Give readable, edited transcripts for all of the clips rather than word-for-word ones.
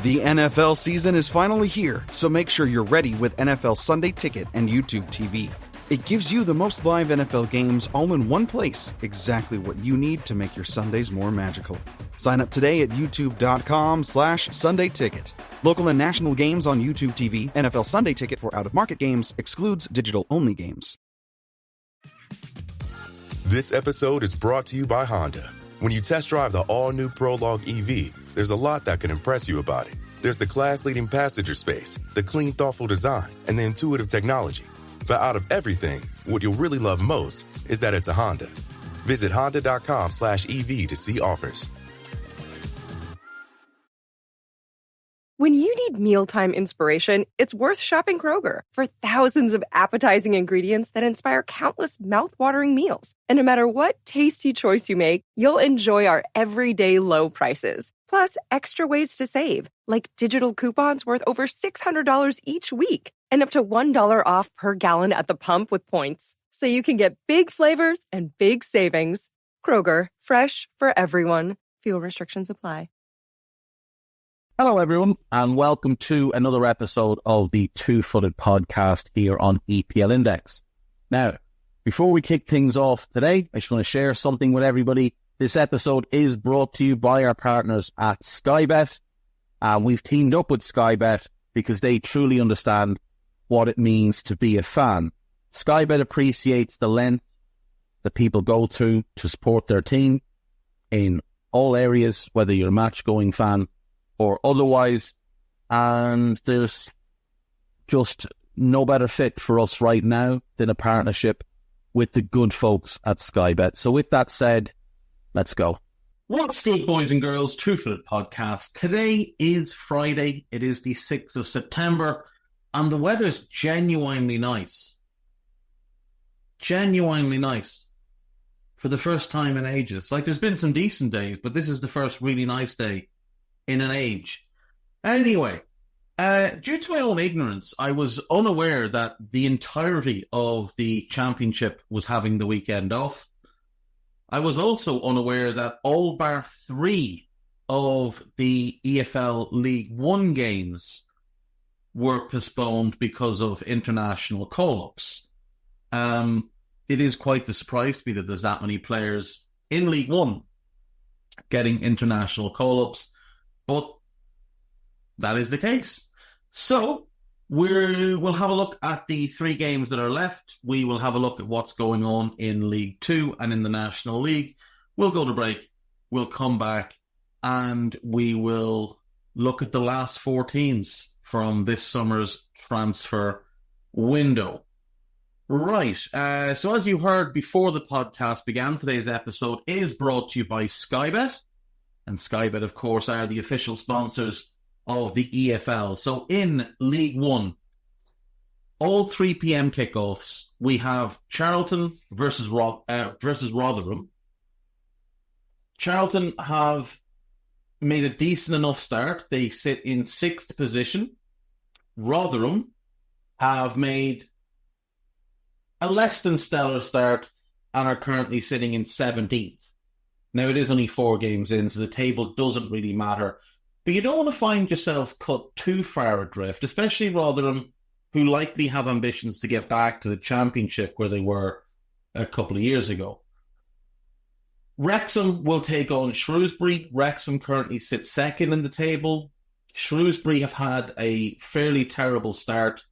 The NFL season is finally here, so make sure you're ready with NFL Sunday Ticket and YouTube TV. It gives you the most live NFL games all in one place, exactly what you need to make your Sundays more magical. Sign up today at youtube.com/Sunday Ticket. Local and national games on YouTube TV. NFL Sunday Ticket for out-of-market games excludes digital-only games. This episode is brought to you by Honda. When you test drive the all-new Prologue EV, there's a lot that can impress you about it. There's the class-leading passenger space, the clean, thoughtful design, and the intuitive technology. But out of everything, what you'll really love most is that it's a Honda. Visit honda.com/EV to see offers. When you need mealtime inspiration, it's worth shopping Kroger for thousands of appetizing ingredients that inspire countless mouth-watering meals. And no matter what tasty choice you make, you'll enjoy our everyday low prices. Plus, extra ways to save, like digital coupons worth over $600 each week and up to $1 off per gallon at the pump with points. So you can get big flavors and big savings. Kroger, fresh for everyone. Fuel restrictions apply. Hello, everyone, and welcome to another episode of the Two-Footed Podcast here on EPL Index. Now, before we kick things off today, I just want to share something with everybody. This episode is brought to you by our partners at Sky Bet. We've teamed up with Sky Bet because they truly understand what it means to be a fan. Sky Bet appreciates the length that people go through to support their team in all areas, whether you're a match-going fan or otherwise, and there's just no better fit for us right now than a partnership with the good folks at Sky Bet. So with that said, let's go. What's good, boys and girls? Two-Footed Podcast. Today is Friday. It is the 6th of September, and the weather's genuinely nice. Genuinely nice. For the first time in ages. Like, there's been some decent days, but this is the first really nice day in an age. Anyway, due to my own ignorance, I was unaware that the entirety of the championship was having the weekend off. I was also unaware that all bar 3 of the EFL League One games were postponed because of international call-ups. It is quite the surprise to me that there's that many players in League One getting international call-ups. But that is the case. So we'll have a look at the 3 games that are left. We will have a look at what's going on in League 2 and in the National League. We'll go to break. We'll come back and we will look at the last 4 teams from this summer's transfer window. Right. So as you heard before the podcast began, today's episode is brought to you by Sky Bet. And Sky Bet, of course, are the official sponsors of the EFL. So in League One, all 3 p.m. kickoffs, we have Charlton versus Rotherham. Charlton have made a decent enough start. They sit in 6th position. Rotherham have made a less than stellar start and are currently sitting in 17th. Now, it is only 4 games in, so the table doesn't really matter. But you don't want to find yourself cut too far adrift, especially Rotherham, who likely have ambitions to get back to the Championship where they were a couple of years ago. Wrexham will take on Shrewsbury. Wrexham currently sits 2nd in the table. Shrewsbury have had a fairly terrible start.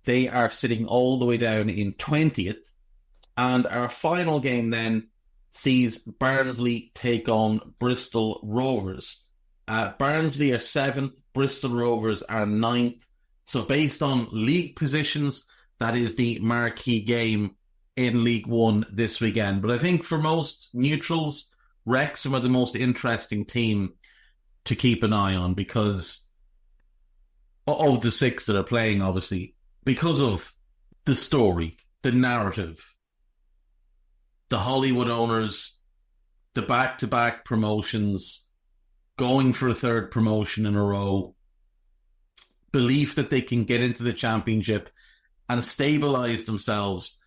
They are sitting all the way down in 20th. And our final game then sees Barnsley take on Bristol Rovers. Barnsley are 7th, Bristol Rovers are 9th. So based on league positions, that is the marquee game in League One this weekend. But I think for most neutrals, Wrexham are the most interesting team to keep an eye on because of the 6 that are playing, obviously, because of the story, the narrative, the Hollywood owners, the back-to-back promotions, going for a 3rd promotion in a row, belief that they can get into the Championship and stabilise themselves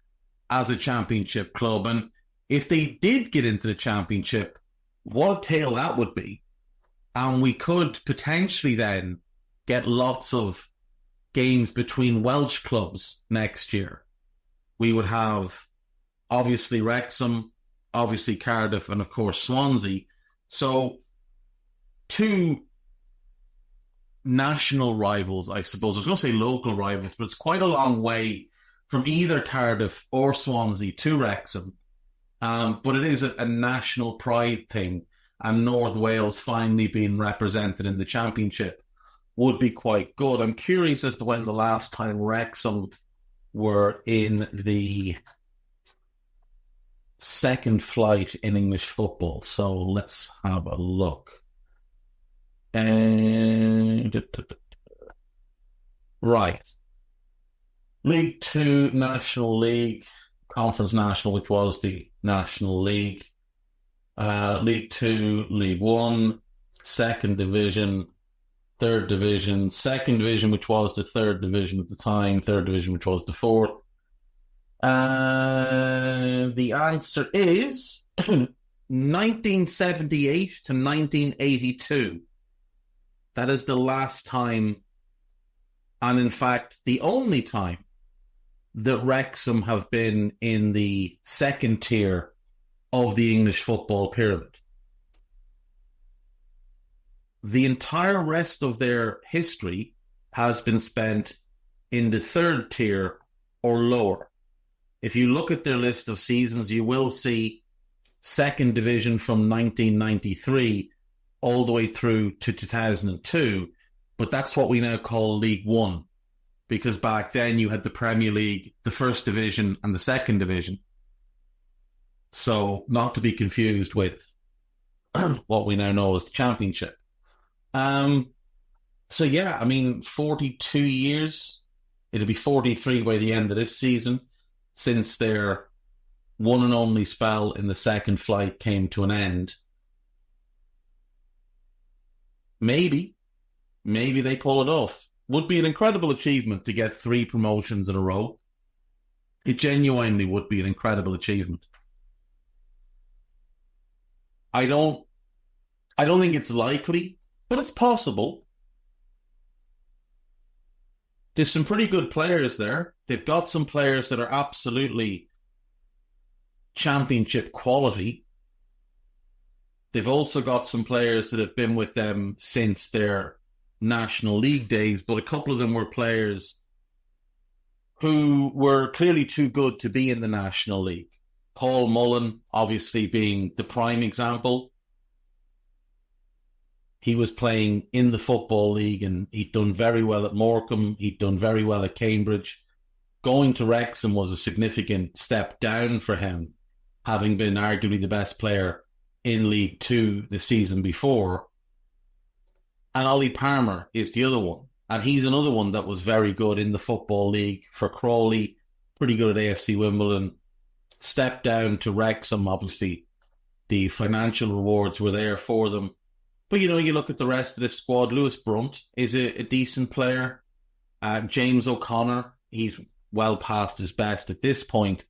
as a Championship club. And if they did get into the Championship, what a tale that would be. And we could potentially then get lots of games between Welsh clubs next year. We would have, obviously, Wrexham, obviously Cardiff, and of course Swansea. So 2 national rivals, I suppose. I was going to say local rivals, but it's quite a long way from either Cardiff or Swansea to Wrexham. But it is a national pride thing, and North Wales finally being represented in the Championship would be quite good. I'm curious as to when the last time Wrexham were in the second flight in English football. So let's have a look. Right. League 2, National League, Conference National, which was the National League. League 2, League 1, Second Division, Third Division, Second Division, which was the Third Division at the time, Third Division, which was the Fourth. The answer is 1978 to 1982. That is the last time, and in fact, the only time that Wrexham have been in the second tier of the English football pyramid. The entire rest of their history has been spent in the third tier or lower. If you look at their list of seasons, you will see second division from 1993 all the way through to 2002, but that's what we now call League One, because back then you had the Premier League, the First Division, and the Second Division. So not to be confused with what we now know as the Championship. So yeah, I mean, 42 years. It'll be 43 by the end of this season, since their one and only spell in the second flight came to an end. Maybe they pull it off. Would be an incredible achievement to get 3 promotions in a row. It genuinely would be an incredible achievement. I don't think it's likely, but it's possible. There's some pretty good players there. They've got some players that are absolutely Championship quality. They've also got some players that have been with them since their National League days, but a couple of them were players who were clearly too good to be in the National League. Paul Mullen, obviously, being the prime example. He was playing in the Football League and he'd done very well at Morecambe. He'd done very well at Cambridge. Going to Wrexham was a significant step down for him, having been arguably the best player in League 2 the season before. And Ollie Palmer is the other one. And he's another one that was very good in the Football League for Crawley, pretty good at AFC Wimbledon. Stepped down to Wrexham, obviously. The financial rewards were there for them. But, you know, you look at the rest of this squad. Lewis Brunt is a decent player. James O'Connor, he's well past his best at this point.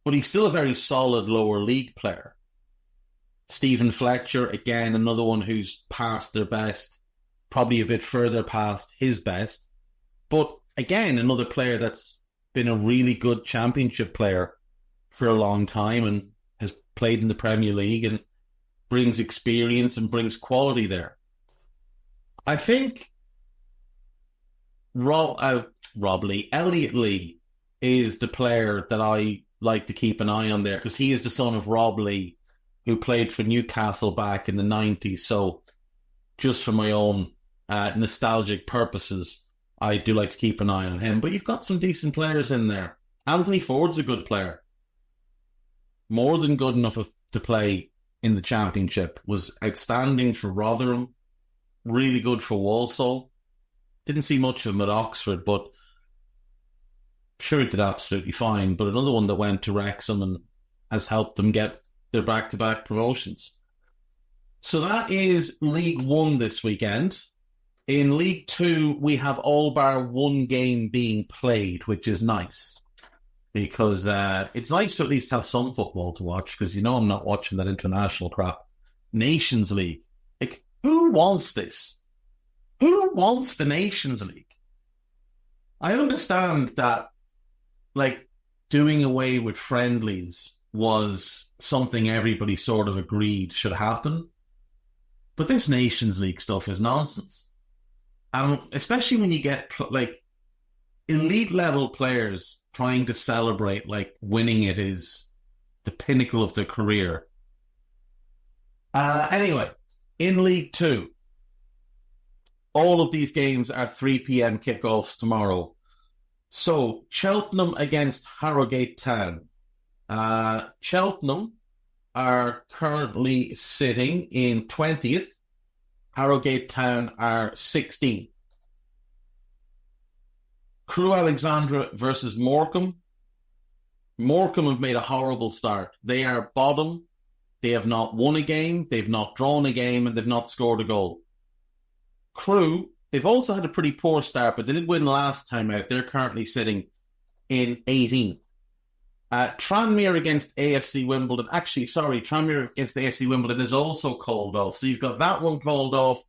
But he's still a very solid lower league player. Stephen Fletcher, again, another one who's past their best, probably a bit further past his best. But again, another player that's been a really good Championship player for a long time and has played in the Premier League and brings experience and brings quality there. I think Elliot Lee is the player that I like to keep an eye on there, because he is the son of Rob Lee, who played for Newcastle back in the 90s. So just for my own nostalgic purposes, I do like to keep an eye on him. But you've got some decent players in there. Anthony Ford's a good player. More than good enough to play in the Championship. Was outstanding for Rotherham. Really good for Walsall. Didn't see much of him at Oxford, but sure he did absolutely fine. But another one that went to Wrexham and has helped them get their back-to-back promotions. So that is League 1 this weekend. In League 2, we have all bar one game being played, which is nice. Because it's nice to at least have some football to watch, because you know I'm not watching that international crap. Nations League. Like, Who wants this? Who wants the Nations League? I understand that, like, doing away with friendlies was something everybody sort of agreed should happen. But this Nations League stuff is nonsense. Especially when you get, like, elite level players trying to celebrate, like, winning it is the pinnacle of their career. Anyway, in League Two, all of these games are 3 p.m. kickoffs tomorrow. So, Cheltenham against Harrogate Town. Cheltenham are currently sitting in 20th. Harrogate Town are 16th. Crewe Alexandra versus Morecambe. Morecambe have made a horrible start. They are bottom. They have not won a game, they've not drawn a game, and they've not scored a goal. Crewe, they've also had a pretty poor start, but they did win last time out. They're currently sitting in 18th. Tranmere against AFC Wimbledon. Tranmere against AFC Wimbledon is also called off. So you've got that one called off,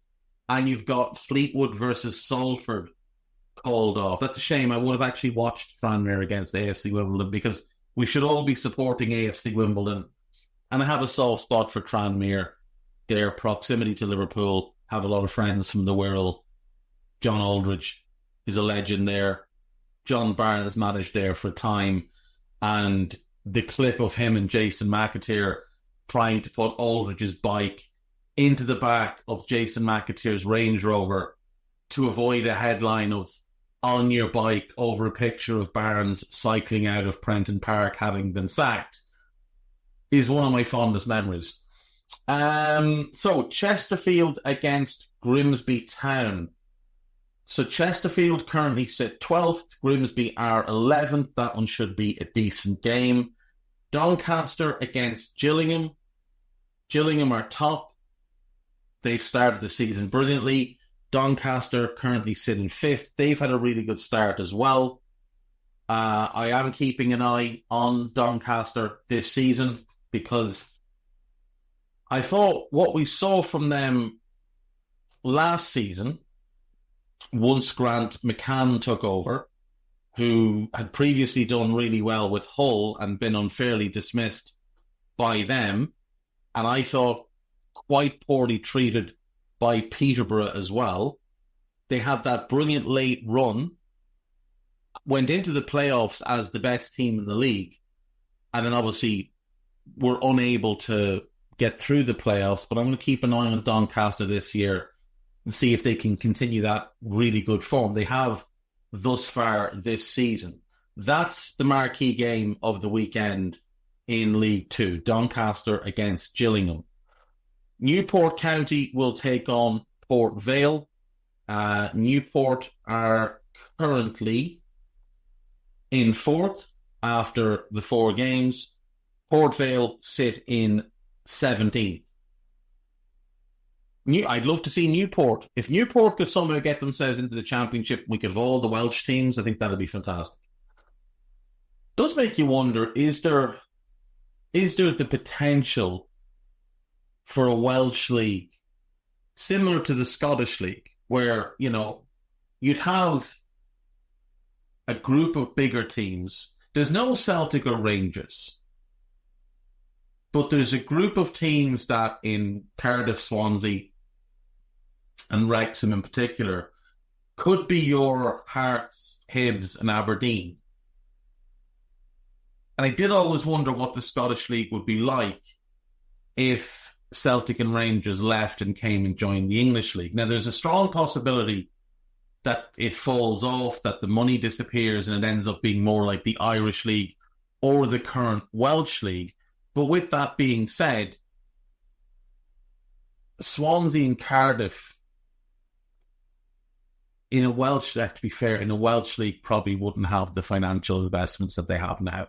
and you've got Fleetwood versus Salford called off. That's a shame. I would have actually watched Tranmere against AFC Wimbledon because we should all be supporting AFC Wimbledon. And I have a soft spot for Tranmere. Their proximity to Liverpool, have a lot of friends from the Wirral. John Aldridge is a legend there. John Barnes managed there for a time. And the clip of him and Jason McAteer trying to put Aldridge's bike into the back of Jason McAteer's Range Rover to avoid a headline of "on your bike" over a picture of Barnes cycling out of Prenton Park having been sacked is one of my fondest memories. So Chesterfield against Grimsby Town. So Chesterfield currently sit 12th. Grimsby are 11th. That one should be a decent game. Doncaster against Gillingham. Gillingham are top. They've started the season brilliantly. Doncaster currently sitting 5th. They've had a really good start as well. I am keeping an eye on Doncaster this season because I thought what we saw from them last season, once Grant McCann took over, who had previously done really well with Hull and been unfairly dismissed by them, and I thought quite poorly treated by Peterborough as well. They had that brilliant late run, went into the playoffs as the best team in the league, and then obviously were unable to get through the playoffs. But I'm going to keep an eye on Doncaster this year and see if they can continue that really good form they have thus far this season. That's the marquee game of the weekend in League Two, Doncaster against Gillingham. Newport County will take on Port Vale. Newport are currently in 4th after the 4 games. Port Vale sit in 17th. I'd love to see Newport. If Newport could somehow get themselves into the championship, we could have all the Welsh teams, I think that'd be fantastic. It does make you wonder, is there the potential for a Welsh league similar to the Scottish League, where, you'd have a group of bigger teams. There's no Celtic or Rangers, but there's a group of teams that in Cardiff, Swansea, and Wrexham in particular, could be your Hearts, Hibs, and Aberdeen. And I did always wonder what the Scottish League would be like if Celtic and Rangers left and came and joined the English League. Now, there's a strong possibility that it falls off, that the money disappears, and it ends up being more like the Irish League or the current Welsh League. But with that being said, Swansea and Cardiff, in a Welsh League probably wouldn't have the financial investments that they have now.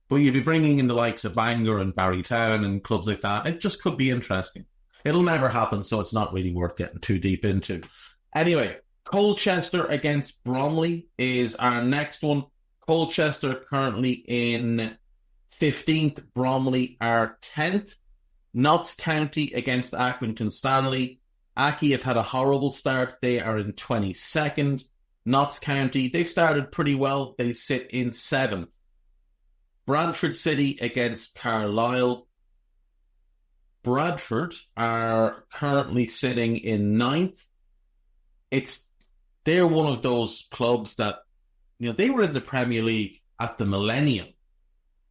But you'd be bringing in the likes of Bangor and Barrytown and clubs like that. It just could be interesting. It'll never happen, so it's not really worth getting too deep into. Anyway, Colchester against Bromley is our next one. Colchester currently in 15th. Bromley are 10th. Notts County against Accrington Stanley. Aki have had a horrible start. They are in 22nd. Notts County, they started pretty well. They sit in 7th. Bradford City against Carlisle. Bradford are currently sitting in 9th. They're one of those clubs that, they were in the Premier League at the millennium.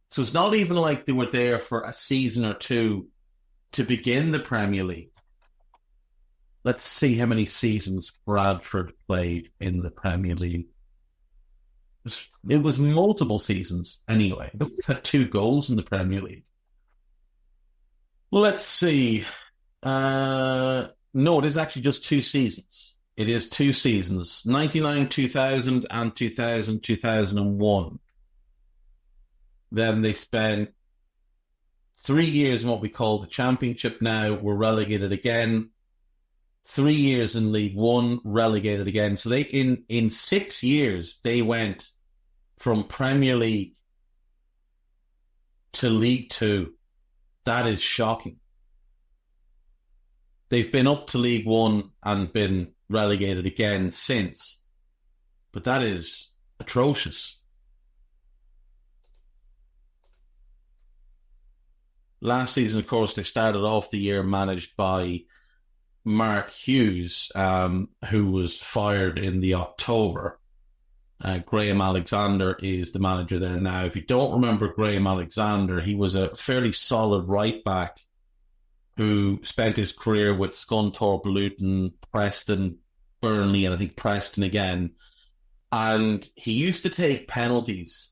So it's not even like they were there for a season or two to begin the Premier League. Let's see how many seasons Bradford played in the Premier League. It was multiple seasons anyway. They had 2 goals in the Premier League. Let's see. No, it is actually just 2 seasons. It is 2 seasons. 99-2000 and 2000-2001. Then they spent 3 years in what we call the Championship now. Were relegated again. 3 years in League One, relegated again. So they in 6 years, they went from Premier League to League Two. That is shocking. They've been up to League One and been relegated again since. But that is atrocious. Last season, of course, they started off the year managed by Mark Hughes, who was fired in the October. Graham Alexander is the manager there now. If you don't remember Graham Alexander, he was a fairly solid right back who spent his career with Scunthorpe, Luton, Preston, Burnley, and I think Preston again. And he used to take penalties.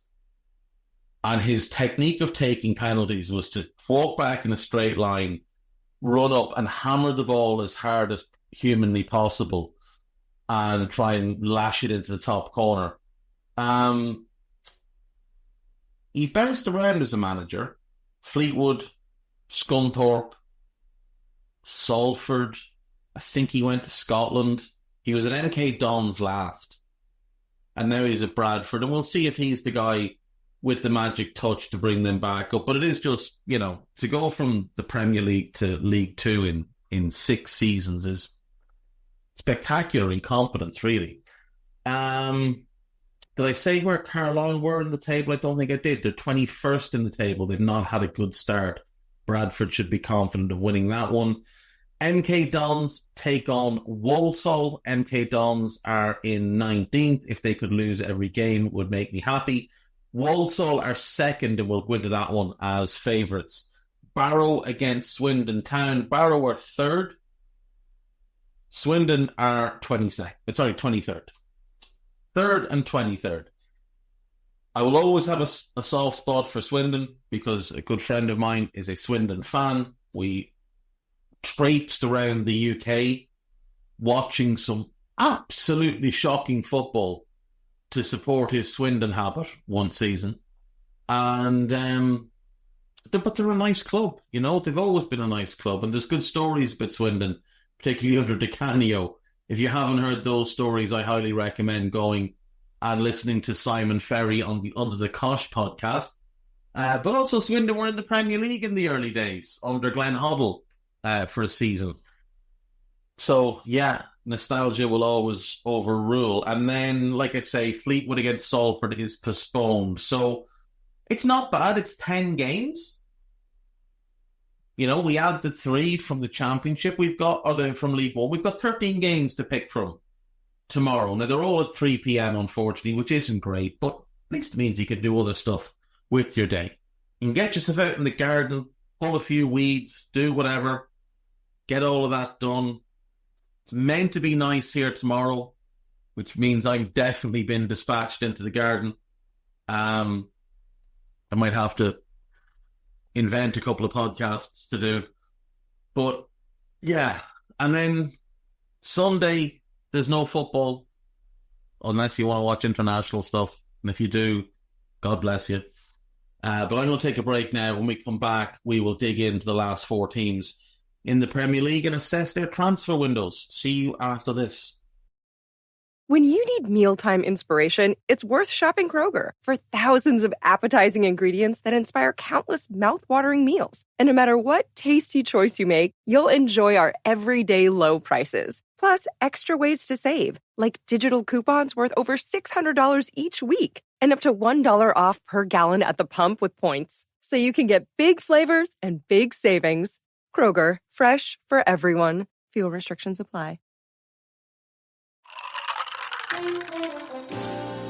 And his technique of taking penalties was to walk back in a straight line, run up and hammer the ball as hard as humanly possible and try and lash it into the top corner. He's bounced around as a manager. Fleetwood, Scunthorpe, Salford. I think he went to Scotland. He was at MK Dons last. And now he's at Bradford. And we'll see if he's the guy with the magic touch to bring them back up. But it is just, to go from the Premier League to League Two in 6 seasons is spectacular incompetence, really. Did I say where Carlisle were in the table? I don't think I did. They're 21st in the table. They've not had a good start. Bradford should be confident of winning that one. MK Dons take on Walsall. MK Dons are in 19th. If they could lose every game, it would make me happy. Walsall are 2nd, and we'll go into that one as favourites. Barrow against Swindon Town. Barrow are 3rd. Swindon are 23rd. 3rd and 23rd. I will always have a soft spot for Swindon because a good friend of mine is a Swindon fan. We traipsed around the UK watching some absolutely shocking football to support his Swindon habit one season. And but they're a nice club, They've always been a nice club, and there's good stories about Swindon, particularly under Di Canio. If you haven't heard those stories, I highly recommend going and listening to Simon Ferry on the Under the Cosh podcast. But also Swindon were in the Premier League in the early days under Glenn Hoddle for a season. So, yeah, nostalgia will always overrule. And then, like I say, Fleetwood against Salford is postponed. So it's not bad. It's 10 games. We add the 3 from the Championship from League One. We've got 13 games to pick from tomorrow. Now, they're all at 3 p.m, unfortunately, which isn't great, but at least it means you can do other stuff with your day. You can get yourself out in the garden, pull a few weeds, do whatever, get all of that done. It's meant to be nice here tomorrow, which means I've definitely been dispatched into the garden. I might have to invent a couple of podcasts to do. But, yeah. And then Sunday, there's no football, unless you want to watch international stuff. And if you do, God bless you. But I'm going to take a break now. When we come back, we will dig into the last 4 teams in the Premier League and assess their transfer windows. See you after this. When you need mealtime inspiration, it's worth shopping Kroger for thousands of appetizing ingredients that inspire countless mouth-watering meals. And no matter what tasty choice you make, you'll enjoy our everyday low prices. Plus, extra ways to save, like digital coupons worth over $600 each week and up to $1 off per gallon at the pump with points. So you can get big flavors and big savings. Kroger, fresh for everyone. Fuel restrictions apply.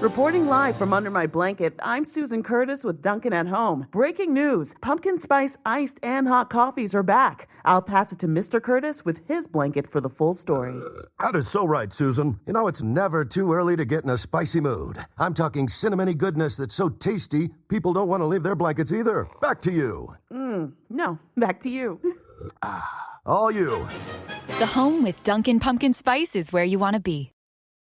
Reporting live from under my blanket, I'm Susan Curtis with Duncan at Home. Breaking news, pumpkin spice iced and hot coffees are back. I'll pass it to Mr. Curtis with his blanket for the full story. That is so right, Susan. You know, it's never too early to get in a spicy mood. I'm talking cinnamony goodness that's so tasty, people don't want to leave their blankets either. Back to you. No, back to you. All you. The home with Dunkin' Pumpkin Spice is where you want to be.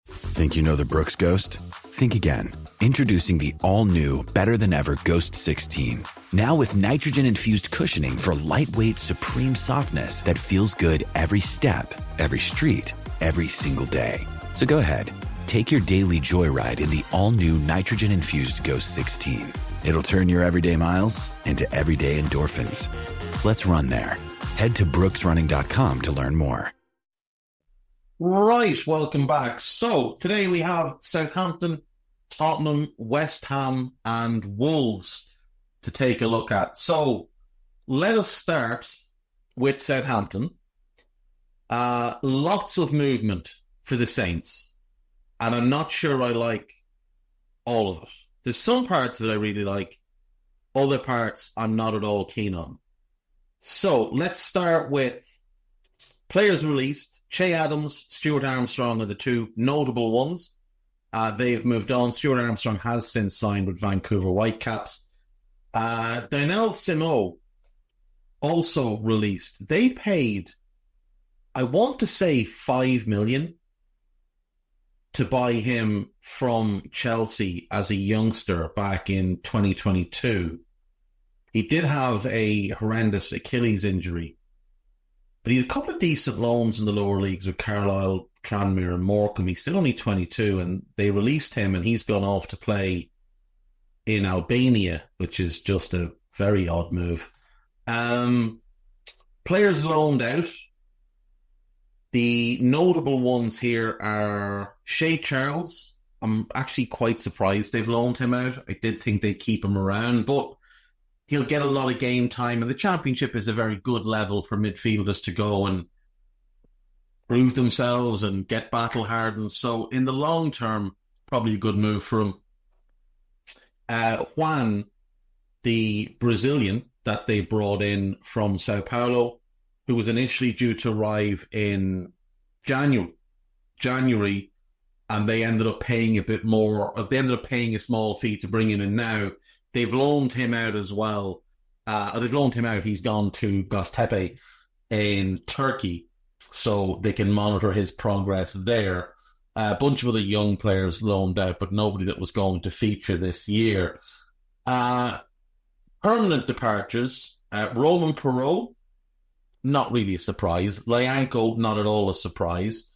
Think you know the Brooks Ghost? Think again. Introducing the all-new, better-than-ever Ghost 16. Now with nitrogen-infused cushioning for lightweight, supreme softness that feels good every step, every street, every single day. So go ahead, take your daily joyride in the all-new nitrogen-infused Ghost 16. It'll turn your everyday miles into everyday endorphins. Let's run there. Head to brooksrunning.com to learn more. Right, welcome back. So, today we have Southampton, Tottenham, West Ham, and Wolves to take a look at. So, let us start with Southampton. Lots of movement for the Saints, and I'm not sure I like all of it. There's some parts that I really like, other parts I'm not at all keen on. So, let's start with players released. Che Adams, Stuart Armstrong are the two notable ones. They've moved on. Stuart Armstrong has since signed with Vancouver Whitecaps. Daniel Simo also released. They paid, I want to say, $5 million to buy him from Chelsea as a youngster back in 2022. He did have a horrendous Achilles injury, but he had a couple of decent loans in the lower leagues with Carlisle, Tranmere and Morecambe. He's still only 22, and they released him, and he's gone off to play in Albania, which is just a very odd move. Players loaned out. The notable ones here are Shea Charles. I'm actually quite surprised they've loaned him out. I did think they'd keep him around, but he'll get a lot of game time, and the Championship is a very good level for midfielders to go and prove themselves and get battle-hardened. So in the long term, probably a good move for him. Juan, the Brazilian that they brought in from Sao Paulo, who was initially due to arrive in January, and they ended up paying a bit more. They ended up paying a small fee to bring him in now. They've loaned him out as well. They've loaned him out. He's gone to Göztepe in Turkey, so they can monitor his progress there. A bunch of other young players loaned out, but nobody that was going to feature this year. Permanent departures. Roman Perot, not really a surprise. Lyanko, not at all a surprise.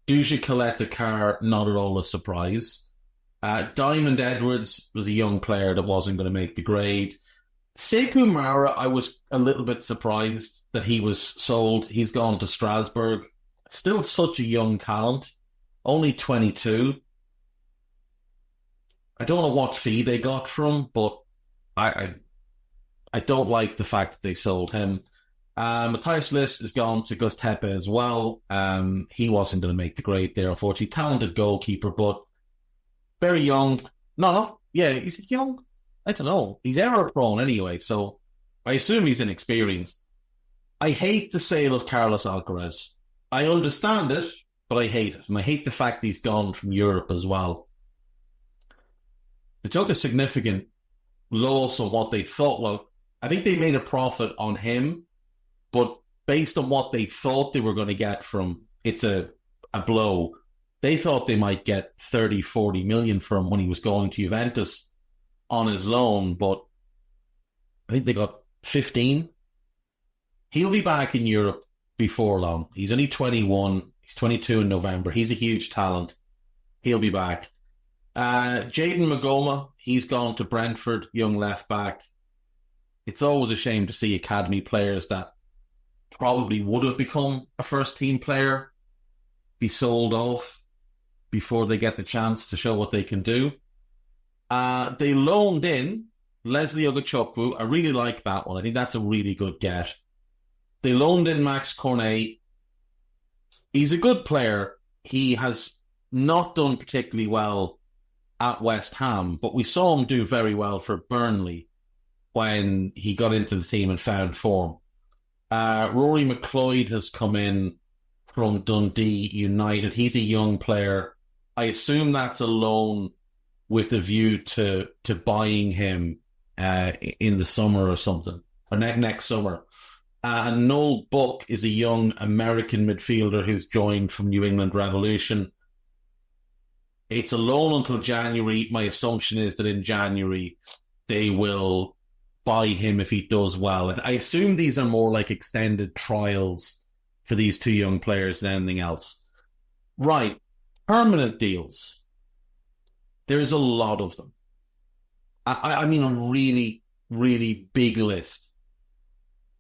Duja Kaleta-Kar, not at all a surprise. Diamond Edwards was a young player that wasn't going to make the grade. Sekou Mara, I was a little bit surprised that he was sold. He's gone to Strasbourg. Still such a young talent. Only 22. I don't know what fee they got from, but I don't like the fact that they sold him. Matthias List has gone to Göztepe as well. He wasn't going to make the grade there, unfortunately. Talented goalkeeper, but very young. He's young. I don't know. He's error-prone anyway, so I assume he's inexperienced. I hate the sale of Carlos Alcaraz. I understand it, but I hate it. And I hate the fact he's gone from Europe as well. They took a significant loss on what they thought. Well, I think they made a profit on him, but based on what they thought they were going to get from, it's a blow. They thought they might get 30, 40 million from when he was going to Juventus on his loan, but I think they got 15. He'll be back in Europe before long. He's only 21. He's 22 in November. He's a huge talent. He'll be back. Jaden Magoma, he's gone to Brentford, young left back. It's always a shame to see academy players that probably would have become a first team player be sold off before they get the chance to show what they can do. They loaned in Leslie Ogachukwu. I really like that one. I think that's a really good get. They loaned in Max Cornet. He's a good player. He has not done particularly well at West Ham, but we saw him do very well for Burnley when he got into the team and found form. Rory McLeod has come in from Dundee United. He's a young player. I assume that's a loan with a view to buying him in the summer or something, or next summer. And Noel Buck is a young American midfielder who's joined from New England Revolution. It's a loan until January. My assumption is that in January they will buy him if he does well. I assume these are more like extended trials for these two young players than anything else. Right. Permanent deals. There's a lot of them. I mean, a really, really big list.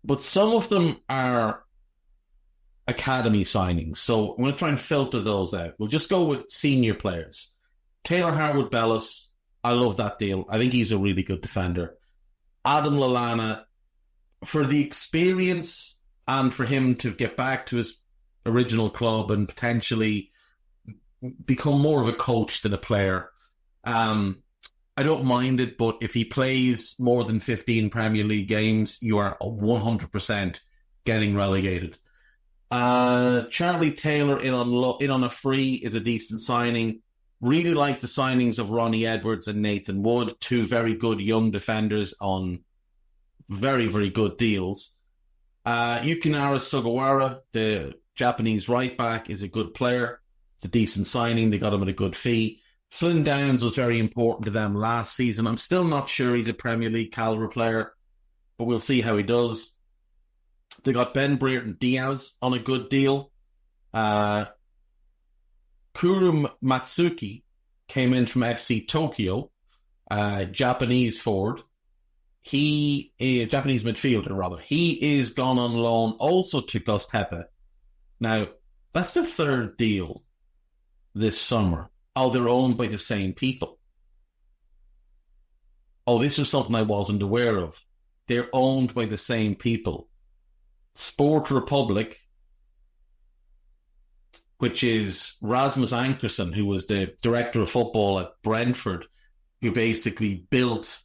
But some of them are academy signings. So I'm going to try and filter those out. We'll just go with senior players. Taylor Harwood-Bellis, I love that deal. I think he's a really good defender. Adam Lallana, for the experience and for him to get back to his original club and potentially become more of a coach than a player, I don't mind it, but if he plays more than 15 Premier League games, you are 100% getting relegated. Charlie Taylor in on a free is a decent signing. Really like the signings of Ronnie Edwards and Nathan Wood, two very good young defenders on very, very good deals. Yukinara Sugawara, the Japanese right back, is a good player. It's a decent signing. They got him at a good fee. Flynn Downs was very important to them last season. I'm still not sure he's a Premier League caliber player, but we'll see how he does. They got Ben Brereton Diaz on a good deal. Kuru Matsuki came in from FC Tokyo, Japanese forward. He is Japanese midfielder, rather. He is gone on loan also to Göztepe. Now, that's the third deal this summer. Oh, they're owned by the same people. Oh, this is something I wasn't aware of. They're owned by the same people. Sport Republic, which is Rasmus Ankersen, who was the director of football at Brentford, who basically built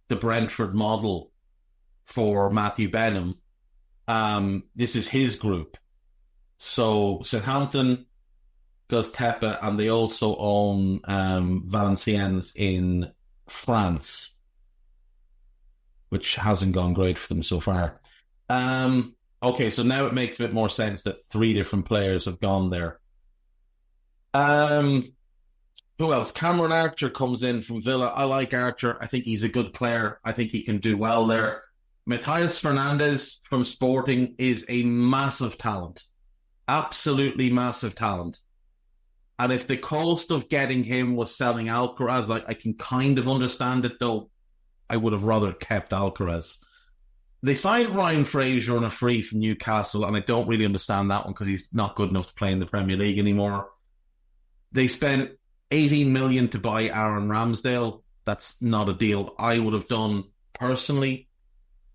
the Brentford model for Matthew Benham. This is his group. So Southampton, Göztepe, and they also own Valenciennes in France, which hasn't gone great for them so far. Okay, so now it makes a bit more sense that three different players have gone there. Who else? Cameron Archer comes in from Villa. I like Archer. I think he's a good player. I think he can do well there. Matthias Fernandes from Sporting is a massive talent. Absolutely massive talent. And if the cost of getting him was selling Alcaraz, I can kind of understand it, though I would have rather kept Alcaraz. They signed Ryan Fraser on a free from Newcastle, and I don't really understand that one because he's not good enough to play in the Premier League anymore. They spent 18 million to buy Aaron Ramsdale. That's not a deal I would have done personally.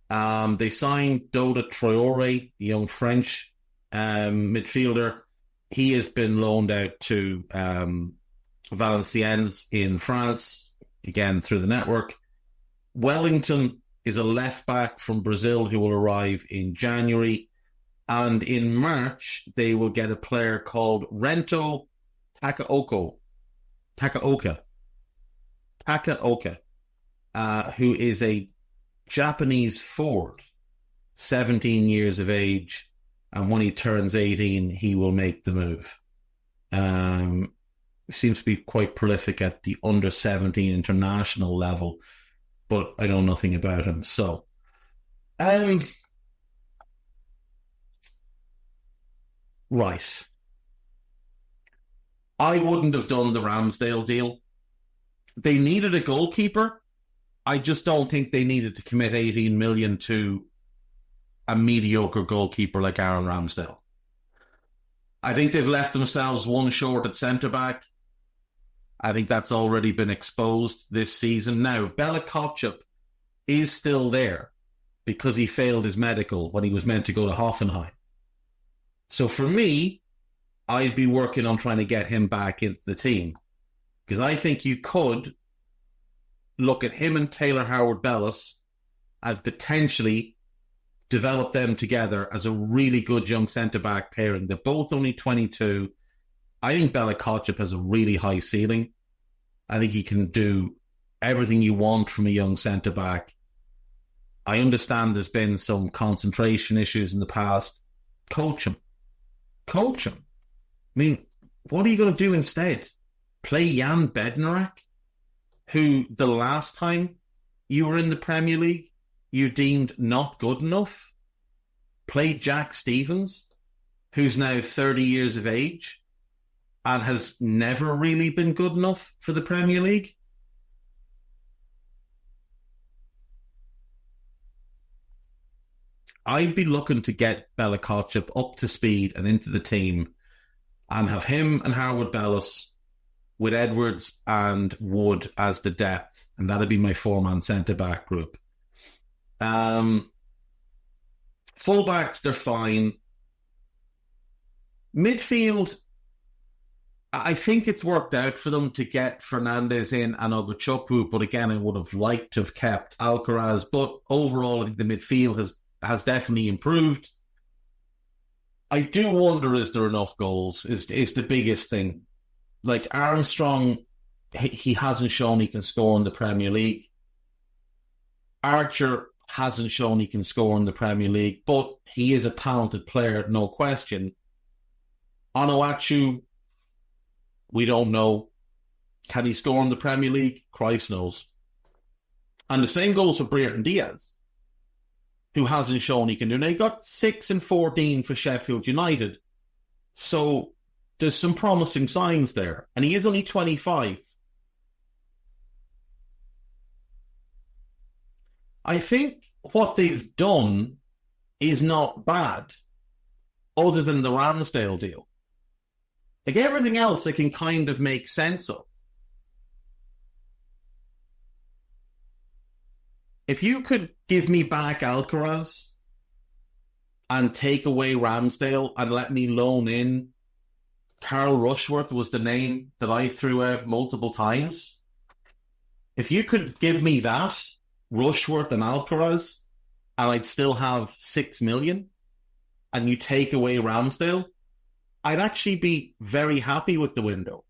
They signed Doda Traore, the young French midfielder. He has been loaned out to Valenciennes in France, again through the network. Wellington is a left-back from Brazil who will arrive in January. And in March, they will get a player called Rento Takaoka, who is a Japanese forward, 17 years of age. And when he turns 18, he will make the move. He seems to be quite prolific at the under-17 international level, but I know nothing about him. So, right. I wouldn't have done the Ramsdale deal. They needed a goalkeeper. I just don't think they needed to commit 18 million to a mediocre goalkeeper like Aaron Ramsdale. I think they've left themselves one short at centre-back. I think that's already been exposed this season. Now, Bella Kotchup is still there because he failed his medical when he was meant to go to Hoffenheim. So for me, I'd be working on trying to get him back into the team, because I think you could look at him and Taylor Howard-Bellis and potentially develop them together as a really good young centre-back pairing. They're both only 22. I think Bella Kotchup has a really high ceiling. I think he can do everything you want from a young centre-back. I understand there's been some concentration issues in the past. Coach him. Coach him. I mean, what are you going to do instead? Play Jan Bednarik, who the last time you were in the Premier League, you deemed not good enough? Play Jack Stevens, who's now 30 years of age and has never really been good enough for the Premier League? I'd be looking to get Bella Kotchup up to speed and into the team and have him and Howard-Bellis with Edwards and Wood as the depth, and that'd be my four-man centre-back group. Fullbacks, they're fine. Midfield, I think it's worked out for them to get Fernandes in and Ogochukwu, but again, I would have liked to have kept Alcaraz. But overall, I think the midfield has definitely improved. I do wonder, is there enough goals? Is the biggest thing. Like Armstrong, he hasn't shown he can score in the Premier League. Archer hasn't shown he can score in the Premier League, but he is a talented player, no question. Onuachu, we don't know. Can he score in the Premier League? Christ knows. And the same goes for Brereton Diaz, who hasn't shown he can do. Now, he got 6 and 14 for Sheffield United. So there's some promising signs there. And he is only 25. I think what they've done is not bad, other than the Ramsdale deal. Like everything else, they can kind of make sense of. If you could give me back Alcaraz and take away Ramsdale and let me loan in Carl Rushworth, was the name that I threw out multiple times. If you could give me that, Rushworth and Alcaraz, and I'd still have 6 million, and you take away Ramsdale, I'd actually be very happy with the window.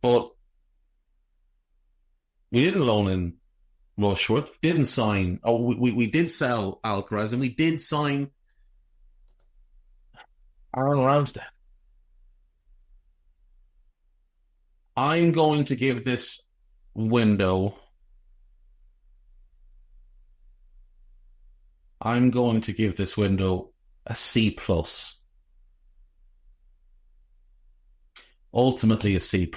But we didn't loan in Rushworth, didn't sign. Oh, we did sell Alcaraz, and we did sign Aaron Ramsdale. I'm going to give this window a C+. Ultimately a C+.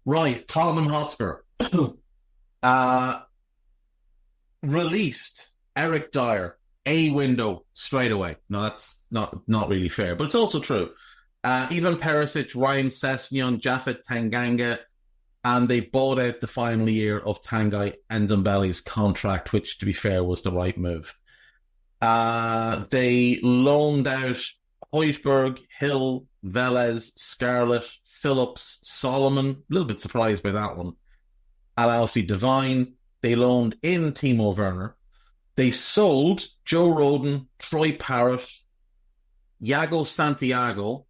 Right, Tottenham Hotspur. Released Eric Dyer, a window straight away. No, that's not really fair, but it's also true. Ivan Perisic, Ryan Sessegnon, Japhet Tanganga, and they bought out the final year of Tanguy Ndombele's contract, which, to be fair, was the right move. They loaned out Højbjerg, Hill, Velez, Scarlett, Phillips, Solomon. A little bit surprised by that one. And Alfie Devine. They loaned in Timo Werner. They sold Joe Rodon, Troy Parrott, Iago Santiago,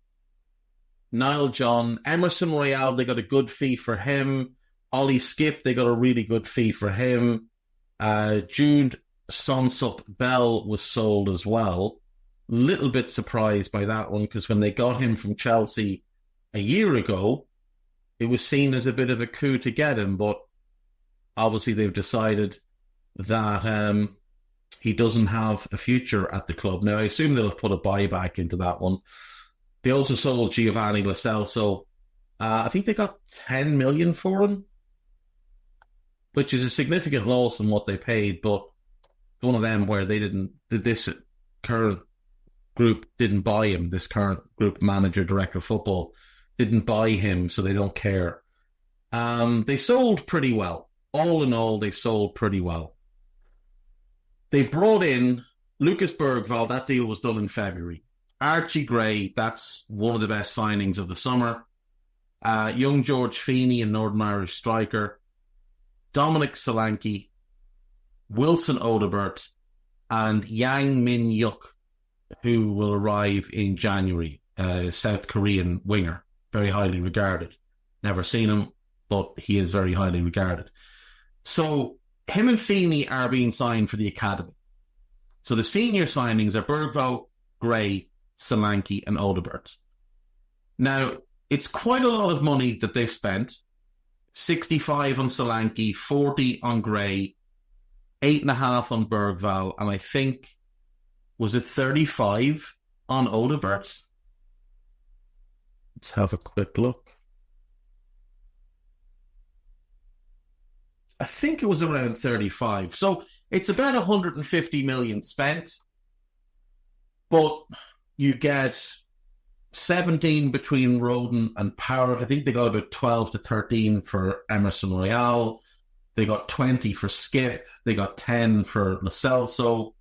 Niall John, Emerson Royale. They got a good fee for him. Ollie Skip, they got a really good fee for him. Jude Sonsup Bell was sold as well. Little bit surprised by that one, because when they got him from Chelsea a year ago, it was seen as a bit of a coup to get him, but obviously they've decided that he doesn't have a future at the club. Now, I assume they'll have put a buyback into that one. They also sold Giovanni Lo Celso. I think they got 10 million for him, which is a significant loss in what they paid, but one of them where this current group didn't buy him, this current group manager, director of football, didn't buy him, so they don't care. They sold pretty well. All in all, they sold pretty well. They brought in Lucas Bergvall. That deal was done in February. Archie Gray, that's one of the best signings of the summer. Young George Feeney, a Northern Irish striker. Dominic Solanke, Wilson Odebert, and Yang Min-yuk, who will arrive in January, South Korean winger, very highly regarded. Never seen him, but he is very highly regarded. So him and Feeney are being signed for the academy. So the senior signings are Bergvall, Gray, Solanke, and Odebert. Now, it's quite a lot of money that they've spent. 65 on Solanke, 40 on Gray, 8.5 on Bergvall, and I think, was it 35 on Odebert? Let's have a quick look. I think it was around 35. So it's about 150 million spent, but you get 17 between Roden and Parrott. I think they got about 12 to 13 for Emerson Royale. They got 20 for Skip. They got 10 for Lo Celso.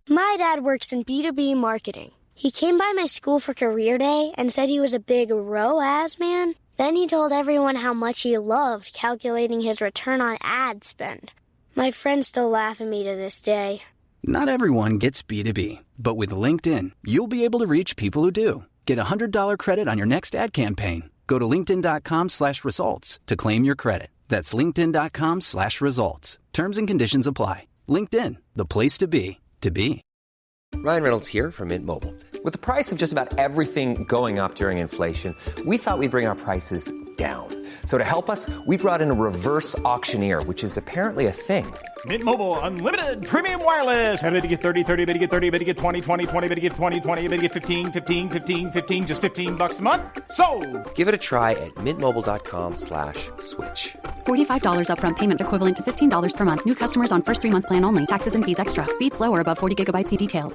My dad works in B2B marketing. He came by my school for career day and said he was a big ROAS man. Then he told everyone how much he loved calculating his return on ad spend. My friends still laugh at me to this day. Not everyone gets B2B, but with LinkedIn, you'll be able to reach people who do. Get a $100 credit on your next ad campaign. Go to linkedin.com/results to claim your credit. That's linkedin.com/results. Terms and conditions apply. LinkedIn, the place to be, to be. Ryan Reynolds here from Mint Mobile. With the price of just about everything going up during inflation, we thought we'd bring our prices down. So to help us, we brought in a reverse auctioneer, which is apparently a thing. Mint Mobile Unlimited Premium Wireless. How to get 30, 30, bit to get 30, bit to get 20, 20, 20, bit to get 20, 20, bit to get 15, 15, 15, 15, just $15 a month? Sold! Give it a try at mintmobile.com/switch. $45 upfront payment equivalent to $15 per month. New customers on first 3-month plan only. Taxes and fees extra. Speed slower above 40 gigabytes. See detail.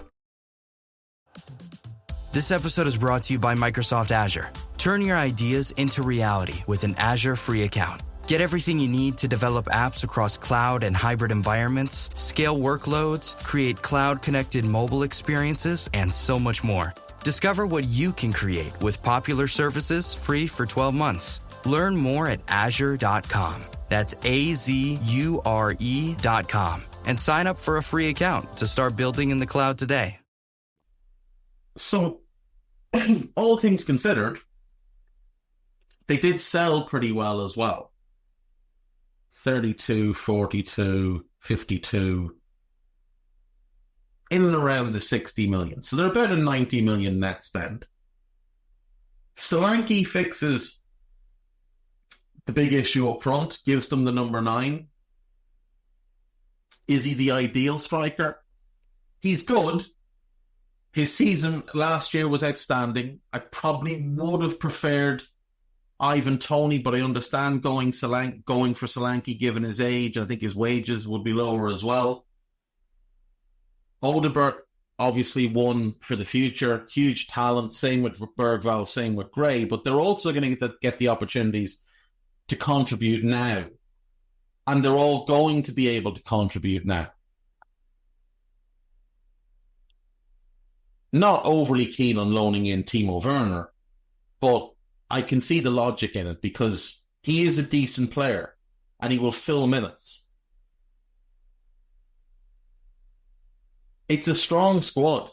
This episode is brought to you by Microsoft Azure. Turn your ideas into reality with an Azure free account. Get everything you need to develop apps across cloud and hybrid environments, scale workloads, create cloud-connected mobile experiences, and so much more. Discover what you can create with popular services free for 12 months. Learn more at azure.com. That's AZURE.com. And sign up for a free account to start building in the cloud today. So, all things considered, they did sell pretty well as well. 32, 42, 52, in and around the 60 million. So they're about a 90 million net spend. Solanke fixes the big issue up front, gives them the number 9. Is he the ideal striker? He's good. His season last year was outstanding. I probably would have preferred Ivan Toney, but I understand going for Solanke given his age. I think his wages would be lower as well. Odebert, obviously one for the future. Huge talent. Same with Bergvall, same with Gray. But they're also going to get the opportunities to contribute now. And they're all going to be able to contribute now. Not overly keen on loaning in Timo Werner, but I can see the logic in it because he is a decent player and he will fill minutes. It's a strong squad.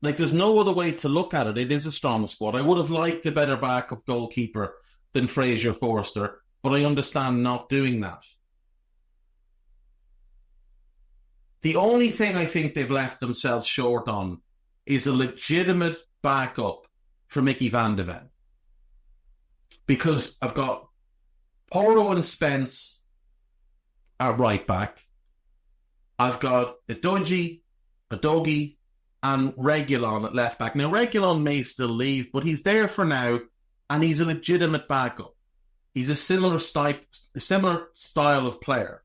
Like, there's no other way to look at it. It is a strong squad. I would have liked a better backup goalkeeper than Fraser Forster, but I understand not doing that. The only thing I think they've left themselves short on is a legitimate backup for Mickey van de Ven. Because I've got Porro and Spence at right back. I've got Udogie, and Reguilon at left back. Now, Reguilon may still leave, but he's there for now, and he's a legitimate backup. He's a similar style of player.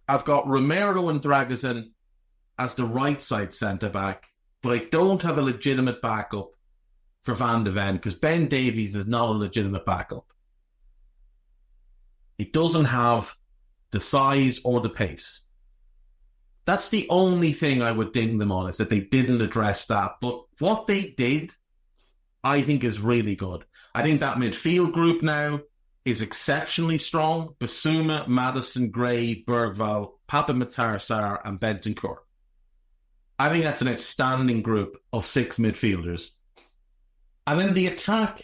I've got Romero and Dragusin as the right side centre-back, but I don't have a legitimate backup for Van de Ven because Ben Davies is not a legitimate backup. He doesn't have the size or the pace. That's the only thing I would ding them on, is that they didn't address that. But what they did, I think, is really good. I think that midfield group now is exceptionally strong. Basuma, Maddison, Gray, Bergvall, Papa Matar Sarr, and Bentancur. I think that's an outstanding group of 6 midfielders. And then the attack,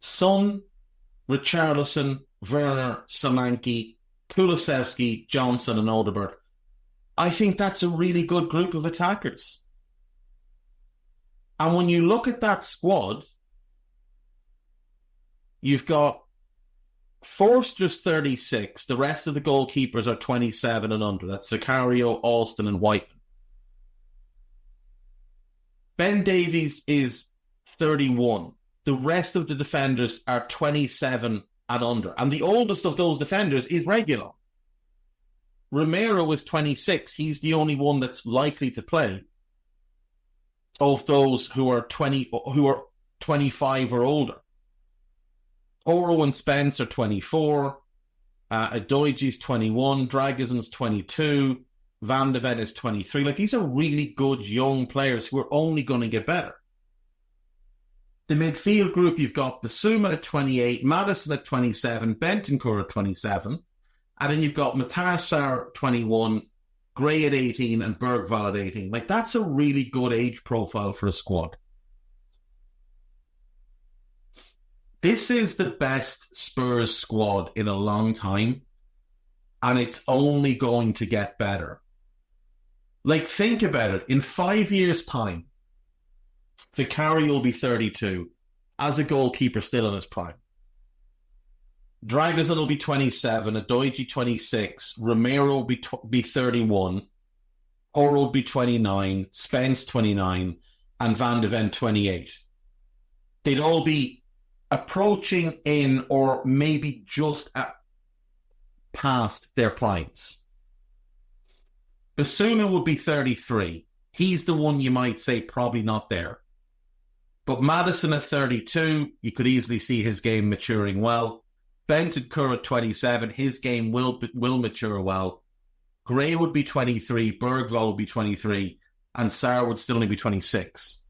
Son, Richarlison, Werner, Solanke, Kulusevski, Johnson, and Odobert. I think that's a really good group of attackers. And when you look at that squad, you've got Forster's 36. The rest of the goalkeepers are 27 and under. That's Vicario, Alston, and Whiteman. Ben Davies is 31. The rest of the defenders are 27 and under. And the oldest of those defenders is Reguilon. Romero is 26. He's the only one that's likely to play of those who are 25 or older. Oro and Spence are 24. Adoiji's 21. Dragusin's 22. Van de Ven is 23. Like, these are really good young players who are only going to get better. The midfield group, you've got Basuma at 28, Maddison at 27, Bentancur at 27, and then you've got Matar Sarr at 21, Gray at 18, and Bergvall at 18. Like, that's a really good age profile for a squad. This is the best Spurs squad in a long time, and it's only going to get better. Like, think about it. In 5 years' time, Vicario will be 32, as a goalkeeper still in his prime. Dragusin will be 27, Adoiji 26, Romero will be 31, Oro will be 29, Spence 29, and Van de Ven 28. They'd all be approaching in or maybe just past their primes. Basuma would be 33. He's the one you might say probably not there. But Maddison at 32, you could easily see his game maturing well. Bentancur at 27, his game will mature well. Gray would be 23, Bergvall would be 23, and Sarr would still only be 26.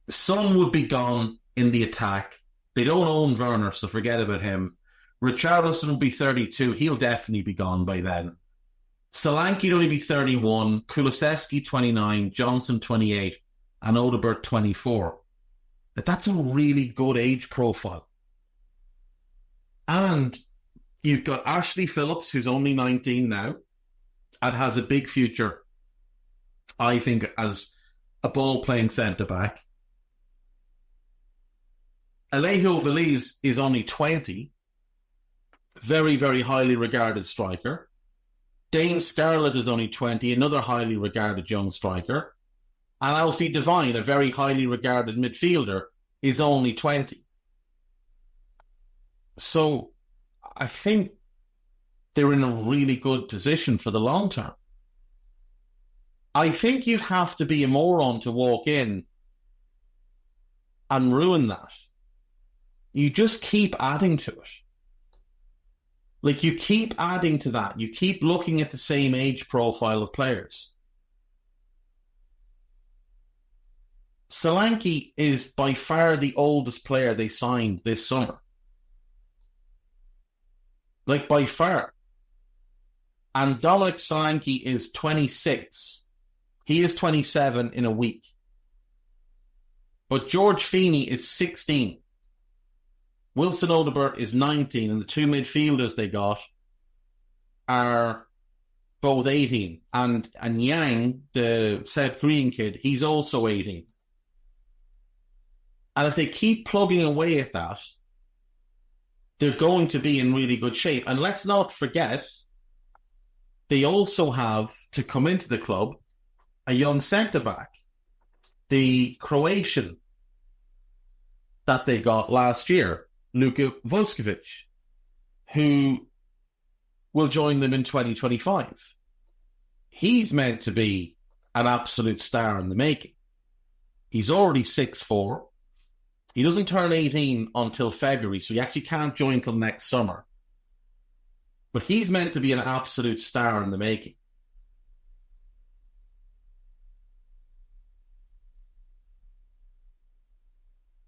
Son would be gone in the attack. They don't own Werner, so forget about him. Richarlison will be 32. He'll definitely be gone by then. Solanke would only be 31, Kulusevski 29, Johnson 28, and Odobert 24. But that's a really good age profile. And you've got Ashley Phillips, who's only 19 now, and has a big future, I think, as a ball-playing centre-back. Alejo Veliz is only 20. Very, very highly regarded striker. Dane Scarlett is only 20, another highly regarded young striker. And Alfie Devine, a very highly regarded midfielder, is only 20. So I think they're in a really good position for the long term. I think you'd have to be a moron to walk in and ruin that. You just keep adding to it. Like, you keep adding to that. You keep looking at the same age profile of players. Solanke is by far the oldest player they signed this summer. Like, by far. And Dominic Solanke is 26. He is 27 in a week. But George Feeney is 16. Wilson Odobert is 19, and the two midfielders they got are both 18. And Yang, the Seth Green kid, he's also 18. And if they keep plugging away at that, they're going to be in really good shape. And let's not forget they also have, to come into the club, a young centre-back, the Croatian that they got last year, Luka Vuskovic, who will join them in 2025. He's meant to be an absolute star in the making. He's already 6'4". He doesn't turn 18 until February, so he actually can't join until next summer. But he's meant to be an absolute star in the making.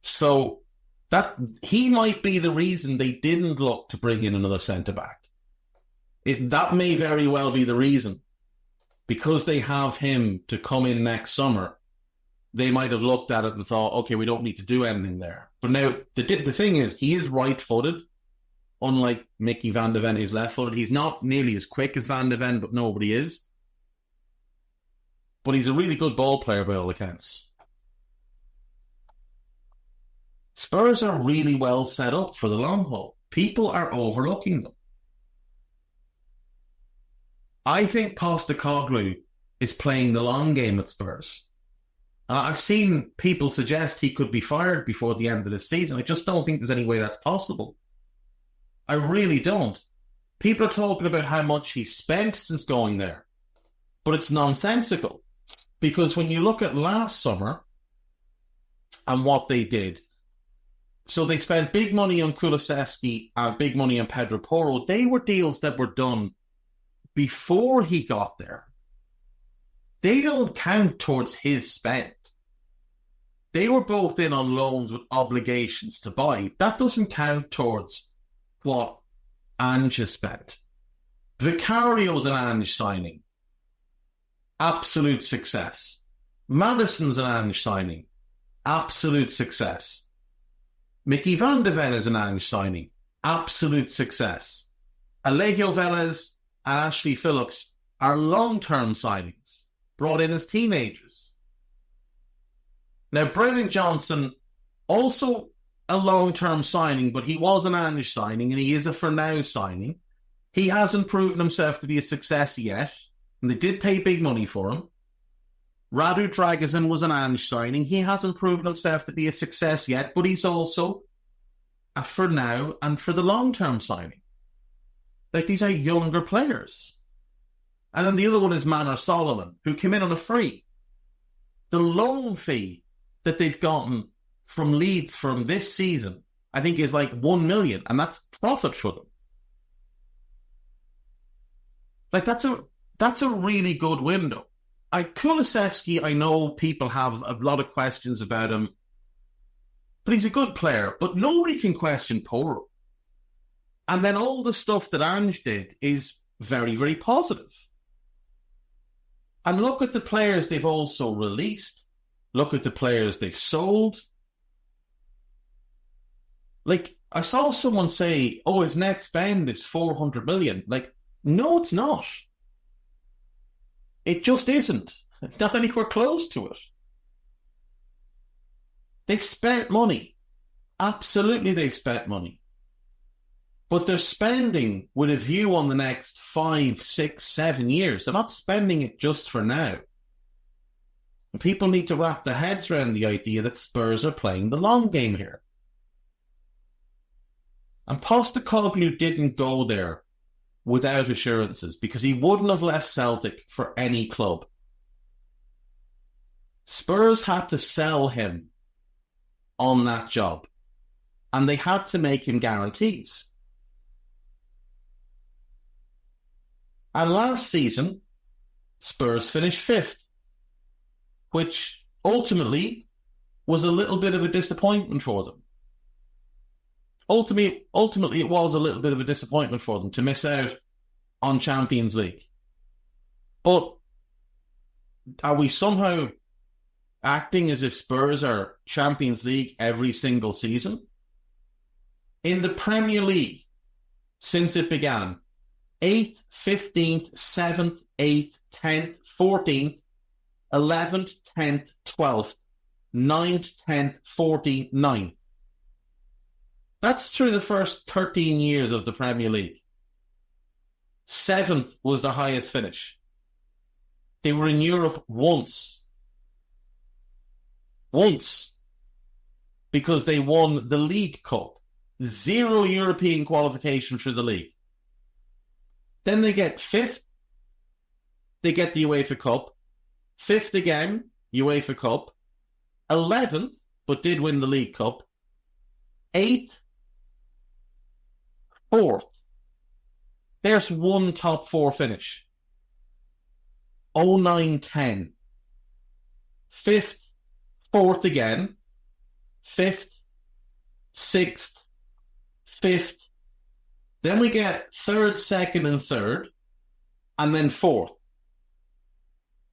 So that he might be the reason they didn't look to bring in another centre-back. That may very well be the reason. Because they have him to come in next summer, they might have looked at it and thought, okay, we don't need to do anything there. But now, the thing is, he is right-footed, unlike Mickey van de Ven, who's left-footed. He's not nearly as quick as Van de Ven, but nobody is. But he's a really good ball player by all accounts. Spurs are really well set up for the long haul. People are overlooking them. I think Postecoglou is playing the long game at Spurs. And I've seen people suggest he could be fired before the end of the season. I just don't think there's any way that's possible. I really don't. People are talking about how much he's spent since going there. But it's nonsensical. Because when you look at last summer and what they did, so they spent big money on Kulusevski and big money on Pedro Porro. They were deals that were done before he got there. They don't count towards his spend. They were both in on loans with obligations to buy. That doesn't count towards what Ange has spent. Vicario's an Ange signing. Absolute success. Madison's an Ange signing. Absolute success. Mickey van de Ven is an Ange signing. Absolute success. Alejo Velez and Ashley Phillips are long-term signings, brought in as teenagers. Now, Brennan Johnson, also a long-term signing, but he was an Ange signing, and he is a for-now signing. He hasn't proven himself to be a success yet, and they did pay big money for him. Radu Dragusin was an Ange signing. He hasn't proven himself to be a success yet, but he's also a for-now and for the long-term signing. Like, these are younger players. And then the other one is Manor Solomon, who came in on a free. The loan fee that they've gotten from Leeds from this season, I think, is like 1 million, and that's profit for them. Like, that's a really good window. Kulusevski, I know people have a lot of questions about him, but he's a good player. But nobody can question Porro. And then all the stuff that Ange did is very, very positive. And look at the players they've also released. Look at the players they've sold. Like, I saw someone say, oh, his net spend is 400 million. Like, no, it's not. It just isn't. Not anywhere close to it. They've spent money. Absolutely, they've spent money. But they're spending with a view on the next 5, 6, 7 years. They're not spending it just for now. And people need to wrap their heads around the idea that Spurs are playing the long game here. And Postecoglou didn't go there without assurances, because he wouldn't have left Celtic for any club. Spurs had to sell him on that job, and they had to make him guarantees. And last season, Spurs finished 5th, which ultimately was a little bit of a disappointment for them. Ultimately, it was a little bit of a disappointment for them to miss out on Champions League. But are we somehow acting as if Spurs are Champions League every single season? In the Premier League, since it began, 8th, 15th, 7th, 8th, 10th, 14th, 11th, 10th, 12th, 9th, 10th, 14th, 9th. That's through the first 13 years of the Premier League. 7th was their highest finish. They were in Europe once. Once. Because they won the League Cup. 0 European qualification through the league. Then they get 5th. They get the UEFA Cup. 5th again, UEFA Cup. 11th, but did win the League Cup. 8th. 4th. There's one top 4 finish. 09-10. 5th. 4th again. 5th. 6th. 5th. Then we get 3rd, 2nd, and 3rd. And then 4th.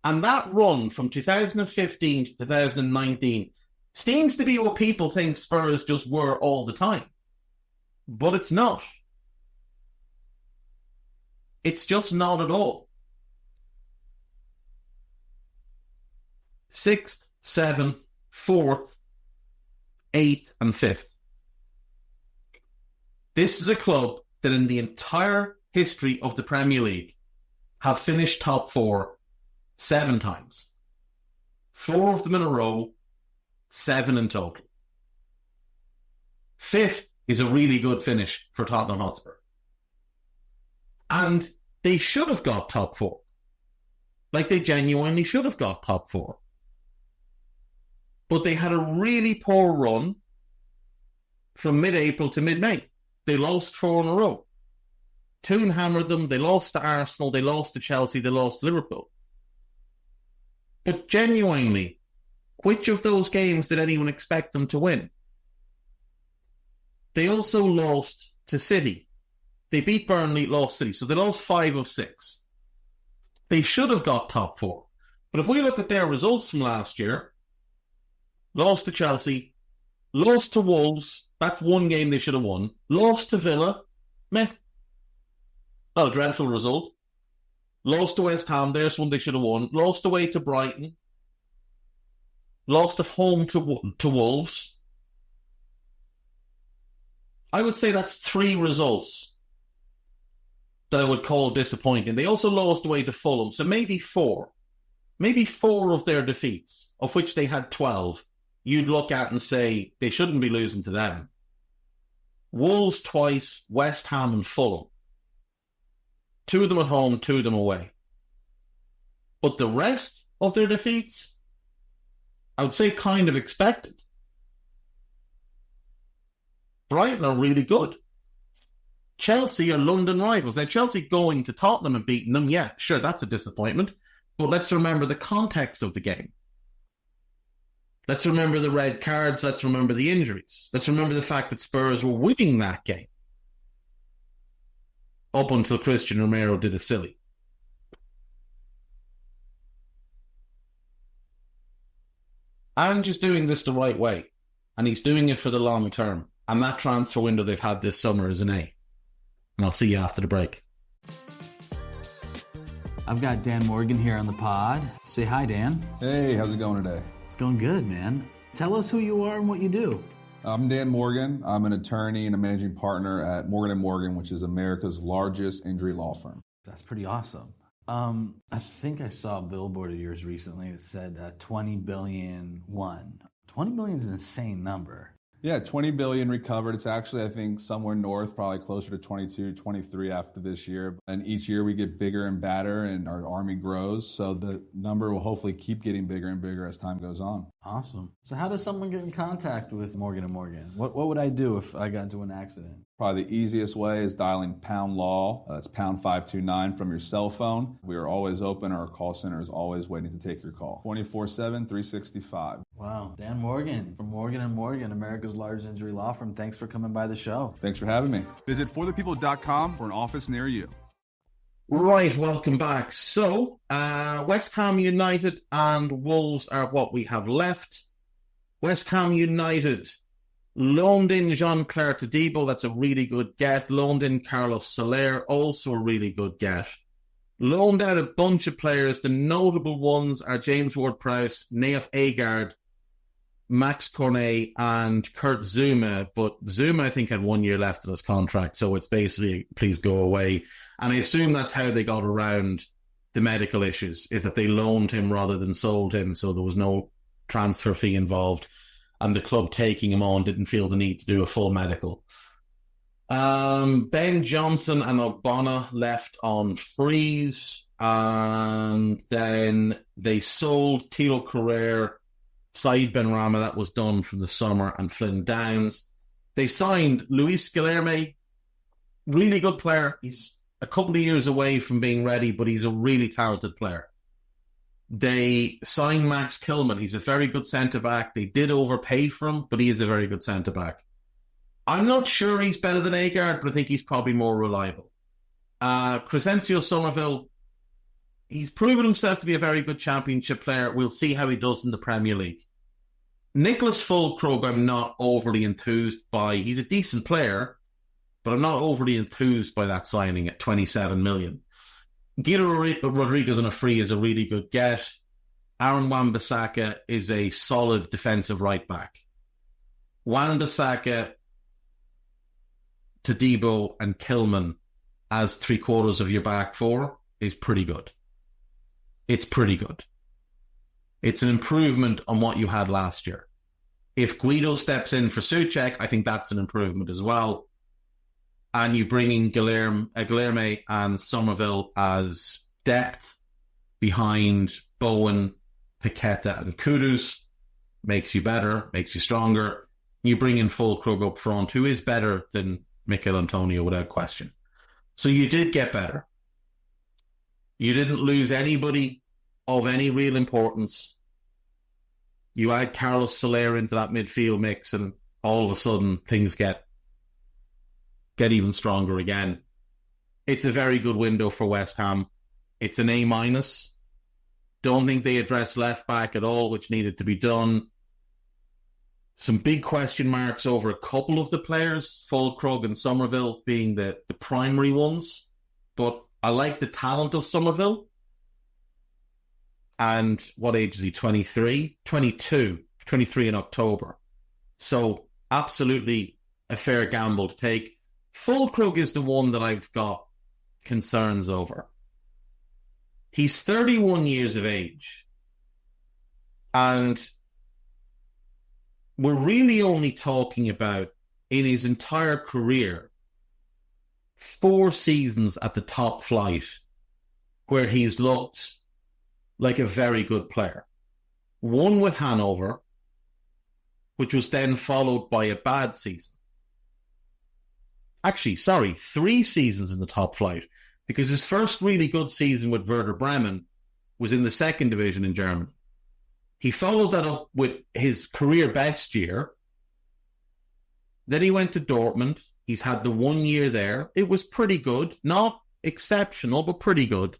And that run from 2015 to 2019 seems to be what people think Spurs just were all the time. But it's not. It's just not at all. 6th, 7th, 4th, 8th, and 5th. This is a club that in the entire history of the Premier League have finished top 4 7 times. 4 of them in a row, 7 in total. 5th is a really good finish for Tottenham Hotspur. And they should have got top 4. Like, they genuinely should have got top 4. But they had a really poor run from mid-April to mid-May. They lost 4 in a row. Toon hammered them. They lost to Arsenal. They lost to Chelsea. They lost to Liverpool. But genuinely, which of those games did anyone expect them to win? They also lost to City. They beat Burnley, lost City. So they lost 5 of 6. They should have got top 4. But if we look at their results from last year, lost to Chelsea, lost to Wolves, that's one game they should have won, lost to Villa, meh. Oh, dreadful result. Lost to West Ham, there's one they should have won. Lost away to Brighton. Lost at home to Wolves. I would say that's 3 results that I would call disappointing. They also lost away to Fulham, so maybe 4. Maybe 4 of their defeats, of which they had 12, you'd look at and say they shouldn't be losing to them. Wolves twice, West Ham and Fulham. 2 of them at home, 2 of them away. But the rest of their defeats, I would say kind of expected. Brighton are really good. Chelsea are London rivals. Now, Chelsea going to Tottenham and beating them, yeah, sure, that's a disappointment. But let's remember the context of the game. Let's remember the red cards. Let's remember the injuries. Let's remember the fact that Spurs were winning that game. Up until Christian Romero did a silly. I'm just doing this the right way. And he's doing it for the long term. And that transfer window they've had this summer is an A. And I'll see you after the break. I've got Dan Morgan here on the pod. Say hi, Dan. Hey, how's it going today? It's going good, man. Tell us who you are and what you do. I'm Dan Morgan. I'm an attorney and a managing partner at Morgan & Morgan, which is America's largest injury law firm. That's pretty awesome. I think I saw a billboard of yours recently that said 20 billion won. 20 billion is an insane number. Yeah, 20 billion recovered. It's actually, I think, somewhere north, probably closer to 22, 23 after this year. And each year we get bigger and badder and our army grows. So the number will hopefully keep getting bigger and bigger as time goes on. Awesome. So how does someone get in contact with Morgan & Morgan? What would I do if I got into an accident? Probably the easiest way is dialing pound law. That's pound 529 from your cell phone. We are always open. Our call center is always waiting to take your call. 24/7, 365. Wow. Dan Morgan from Morgan & Morgan, America's largest injury law firm. Thanks for coming by the show. Thanks for having me. Visit forthepeople.com for an office near you. Right, welcome back. So, West Ham United and Wolves are what we have left. West Ham United loaned in Jean-Claire Todibo, that's a really good get. Loaned in Carlos Soler, also a really good get. Loaned out a bunch of players. The notable ones are James Ward-Prowse, Naif Agard, Max Cornet and Kurt Zuma, but Zuma, I think, had 1 year left in his contract, so it's basically, please go away. And I assume that's how they got around the medical issues, is that they loaned him rather than sold him, so there was no transfer fee involved, and the club taking him on didn't feel the need to do a full medical. Ben Johnson and Ogbonna left on freeze, and then they sold Tilo Carrere, Said Benrahma, that was done from the summer, and Flynn Downs. They signed Luis Guilherme, really good player. He's a couple of years away from being ready, but he's a really talented player. They signed Max Kilman. He's a very good centre-back. They did overpay for him, but he is a very good centre-back. I'm not sure he's better than Agard, but I think he's probably more reliable. Crescencio Somerville, he's proven himself to be a very good championship player. We'll see how he does in the Premier League. Nicholas Fulkrug, I'm not overly enthused by. He's a decent player, but I'm not overly enthused by that signing at 27 million. Guido Rodriguez on a free is a really good get. Aaron Wan-Bissaka is a solid defensive right-back. Wan-Bissaka, Todibo and Kilman as 3/4 of your back four is pretty good. It's pretty good. It's an improvement on what you had last year. If Guido steps in for Souček, I think that's an improvement as well. And you bring in Guilherme and Somerville as depth behind Bowen, Paqueta and Kudus. Makes you better, makes you stronger. You bring in Fulkrug up front, who is better than Mikel Antonio without question. So you did get better. You didn't lose anybody of any real importance. You add Carlos Soler into that midfield mix and all of a sudden things get even stronger again. It's a very good window for West Ham. It's an A-. Don't think they addressed left back at all, which needed to be done. Some big question marks over a couple of the players, Fulkrug and Somerville being the primary ones. But I like the talent of Somerville. And what age is he? 23? 22. 23 in October. So absolutely a fair gamble to take. Fulkrug is the one that I've got concerns over. He's 31 years of age. And we're really only talking about, in his entire career, 4 seasons at the top flight where he's looked like a very good player. One with Hanover, which was then followed by a bad season. Actually, 3 seasons in the top flight, because his first really good season with Werder Bremen was in the second division in Germany. He followed that up with his career best year. Then he went to Dortmund. He's had the 1 year there. It was pretty good. Not exceptional, but pretty good.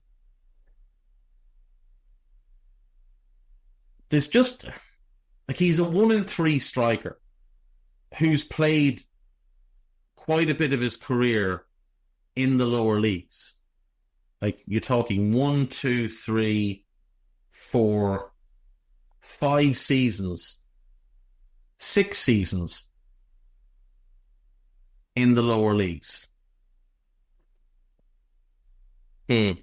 There's just, like, he's a 1 in 3 striker who's played quite a bit of his career in the lower leagues. Like, you're talking 1, 2, 3, 4, 5 seasons, 6 seasons in the lower leagues. Pretty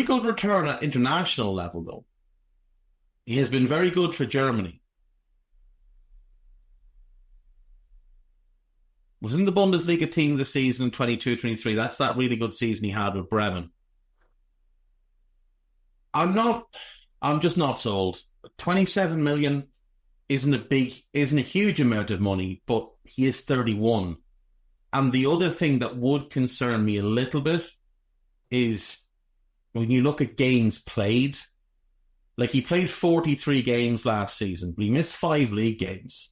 good return at international level, though. He has been very good for Germany. Was in the Bundesliga team this season in 22-23. That's that really good season he had with Bremen. I'm just not sold. 27 million isn't a huge amount of money, but he is 31. And the other thing that would concern me a little bit is when you look at games played, like he played 43 games last season, but he missed 5 league games.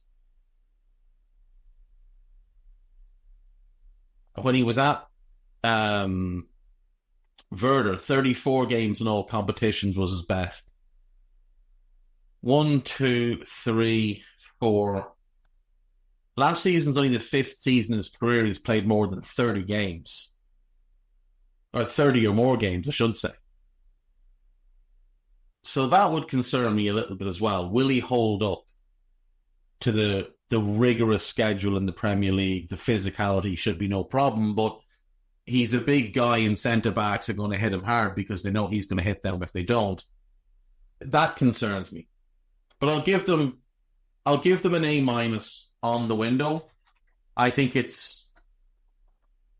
When he was at Werder, 34 games in all competitions was his best. 1, 2, 3, 4. Last season's only the 5th season in his career he's played more than 30 games. Or 30 or more games, I should say. So that would concern me a little bit as well. Will he hold up to the rigorous schedule in the Premier League? The physicality should be no problem, but he's a big guy and centre-backs are going to hit him hard because they know he's going to hit them if they don't. That concerns me. But I'll give them an A- on the window. I think it's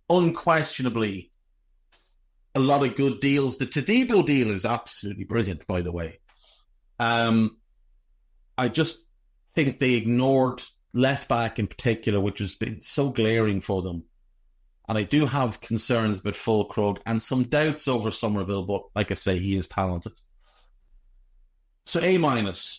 unquestionably a lot of good deals. The Todibo deal is absolutely brilliant, by the way. I just think they ignored left back in particular, which has been so glaring for them. And I do have concerns about Fulkrug and some doubts over Somerville, but like I say, he is talented. So A-.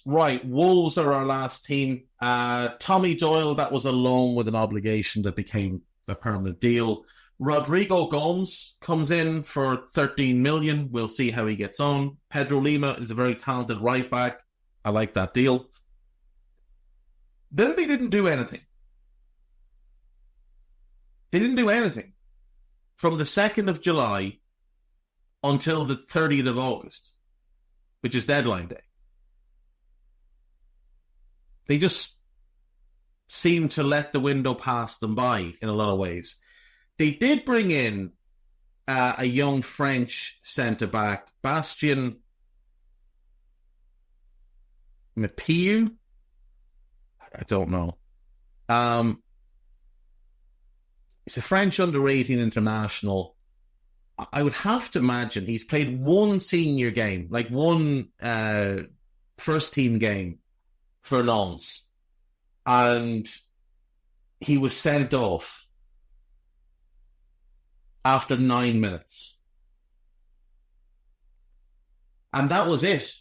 Right, Wolves are our last team. Tommy Doyle, that was a loan with an obligation that became a permanent deal. Rodrigo Gomes comes in for 13 million. We'll see how he gets on. Pedro Lima is a very talented right back. I like that deal. Then they didn't do anything. They didn't do anything from the 2nd of July until the 30th of August, which is deadline day. They just seem to let the window pass them by in a lot of ways. They did bring in a young French centre-back, Bastien Mapieu. I don't know. He's a French under-18 international. I would have to imagine he's played one senior game, like one first-team game for Lens, and he was sent off after 9 minutes. And that was it.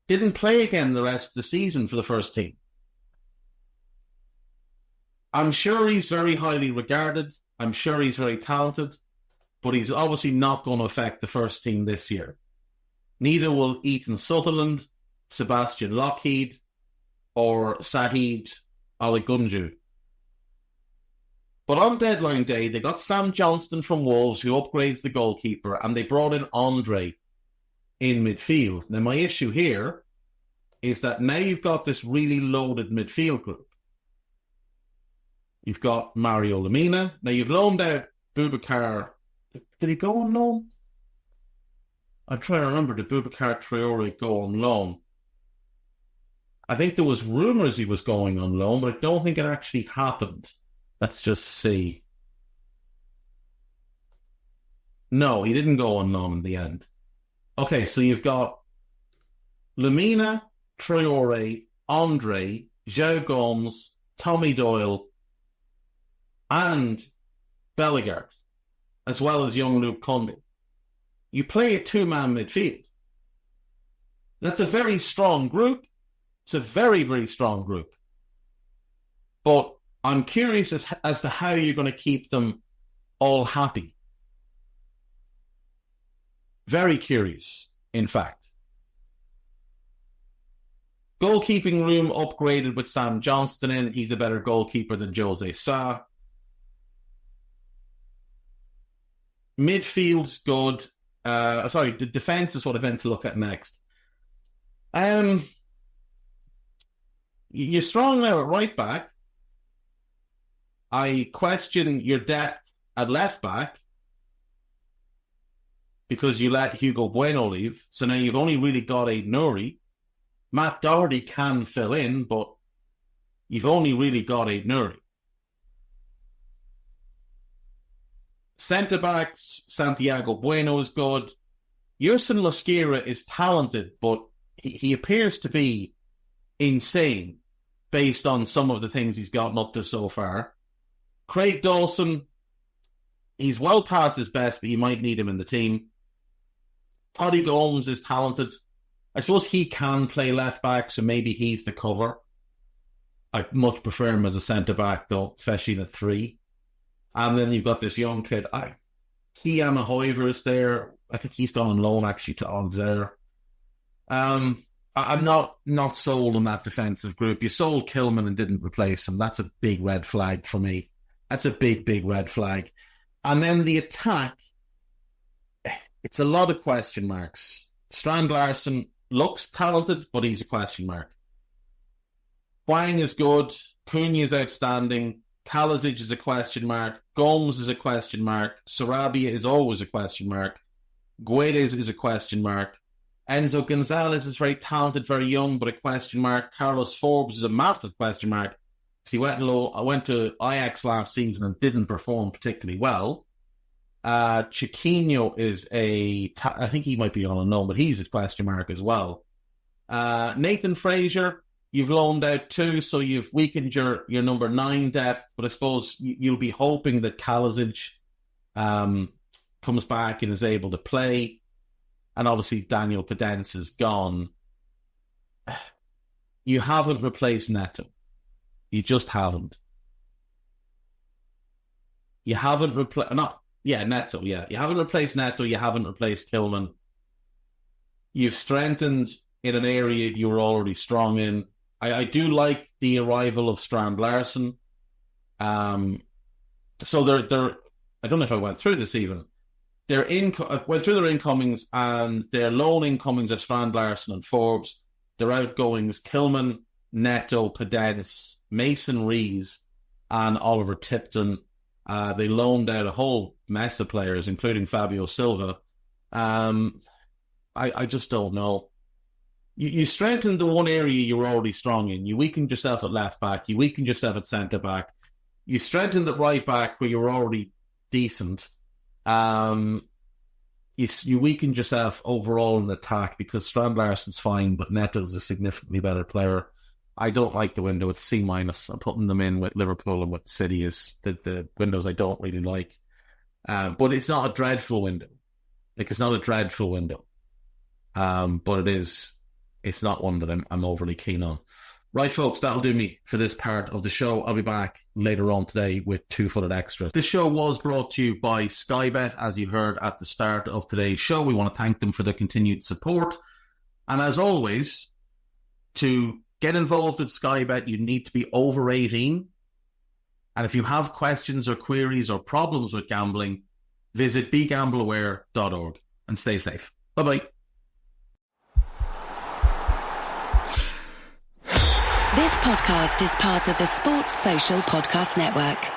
Didn't play again the rest of the season for the first team. I'm sure he's very highly regarded. I'm sure he's very talented, but he's obviously not going to affect the first team this year. Neither will Ethan Sutherland, Sebastian Lockheed, or Sahid Aligunju. But on deadline day, they got Sam Johnston from Wolves, who upgrades the goalkeeper, and they brought in Andre in midfield. Now, my issue here is that now you've got this really loaded midfield group. You've got Mario Lemina. Now, you've loaned out Boubacar. Did he go on loan? I'm trying to remember. Did Boubacar Traore go on loan? I think there was rumours he was going on loan, but I don't think it actually happened. Let's just see. No, he didn't go on loan in the end. Okay, so you've got Lemina, Traore, Andre, João Gomes, Tommy Doyle, and Bellegarde, as well as young Luke Cundle. You play a two-man midfield. That's a very strong group. It's a very, very strong group. But I'm curious as to how you're going to keep them all happy. Very curious, in fact. Goalkeeping room upgraded with Sam Johnston in. He's a better goalkeeper than Jose Sa. Midfield's good. The defence is what I meant to look at next. You're strong now at right back. I question your depth at left back because you let Hugo Bueno leave. So now you've only really got a Nouri. Matt Doherty can fill in, but you've only really got a Nouri. Centre-backs, Santiago Bueno is good. Yerson Lasquera is talented, but he appears to be insane based on some of the things he's gotten up to so far. Craig Dawson, he's well past his best, but you might need him in the team. Toddy Gomes is talented. I suppose he can play left back, so maybe he's the cover. I much prefer him as a centre-back, though, especially in a 3. And then you've got this young kid. Kiana Hoiver is there. I think he's gone on loan, actually, to Auxerre. I'm not sold on that defensive group. You sold Kilman and didn't replace him. That's a big red flag for me. That's a big, big red flag. And then the attack, it's a lot of question marks. Strand Larsen, looks talented, but he's a question mark. Hwang is good. Cunha is outstanding. Kalasic is a question mark. Gomes is a question mark. Sarabia is always a question mark. Guedes is a question mark. Enzo Gonzalez is very talented, very young, but a question mark. Carlos Forbes is a massive question mark. He went low. I went to Ajax last season and didn't perform particularly well. Chiquinho is I think he might be on a no, but he's a question mark as well. Nathan Frazier, you've loaned out too, so you've weakened your number 9 depth, but I suppose you'll be hoping that Kalasic comes back and is able to play. And obviously Daniel Podence is gone. You haven't replaced Neto. You just haven't. You haven't replaced... Neto, yeah. You haven't replaced Neto. You haven't replaced Kilman. You've strengthened in an area you were already strong in. I do like the arrival of Strand Larsen. So they're I don't know if I went through this even. I went through their incomings, and their loan incomings of Strand Larsen and Forbes. Their outgoings, Kilman, Neto, Podence, Mason Rees, and Oliver Tipton. They loaned out a whole mess of players, including Fabio Silva. I just don't know. You strengthened the one area you were already strong in. You weakened yourself at left back. You weakened yourself at centre back. You strengthened at right back where you were already decent. You weakened yourself overall in attack because Strand Larsen's fine, but Neto's a significantly better player. I don't like the window. It's C-. I'm putting them in with Liverpool and with City is the windows I don't really like. But it's not a dreadful window. It's not a dreadful window. But it's not one that I'm overly keen on. Right, folks, that'll do me for this part of the show. I'll be back later on today with Two-Footed Extra. This show was brought to you by Sky Bet, as you heard at the start of today's show. We want to thank them for their continued support. And as always, to get involved with Sky Bet, you need to be over 18. And if you have questions or queries or problems with gambling, visit begambleaware.org and stay safe. Bye-bye. This podcast is part of the Sports Social Podcast Network.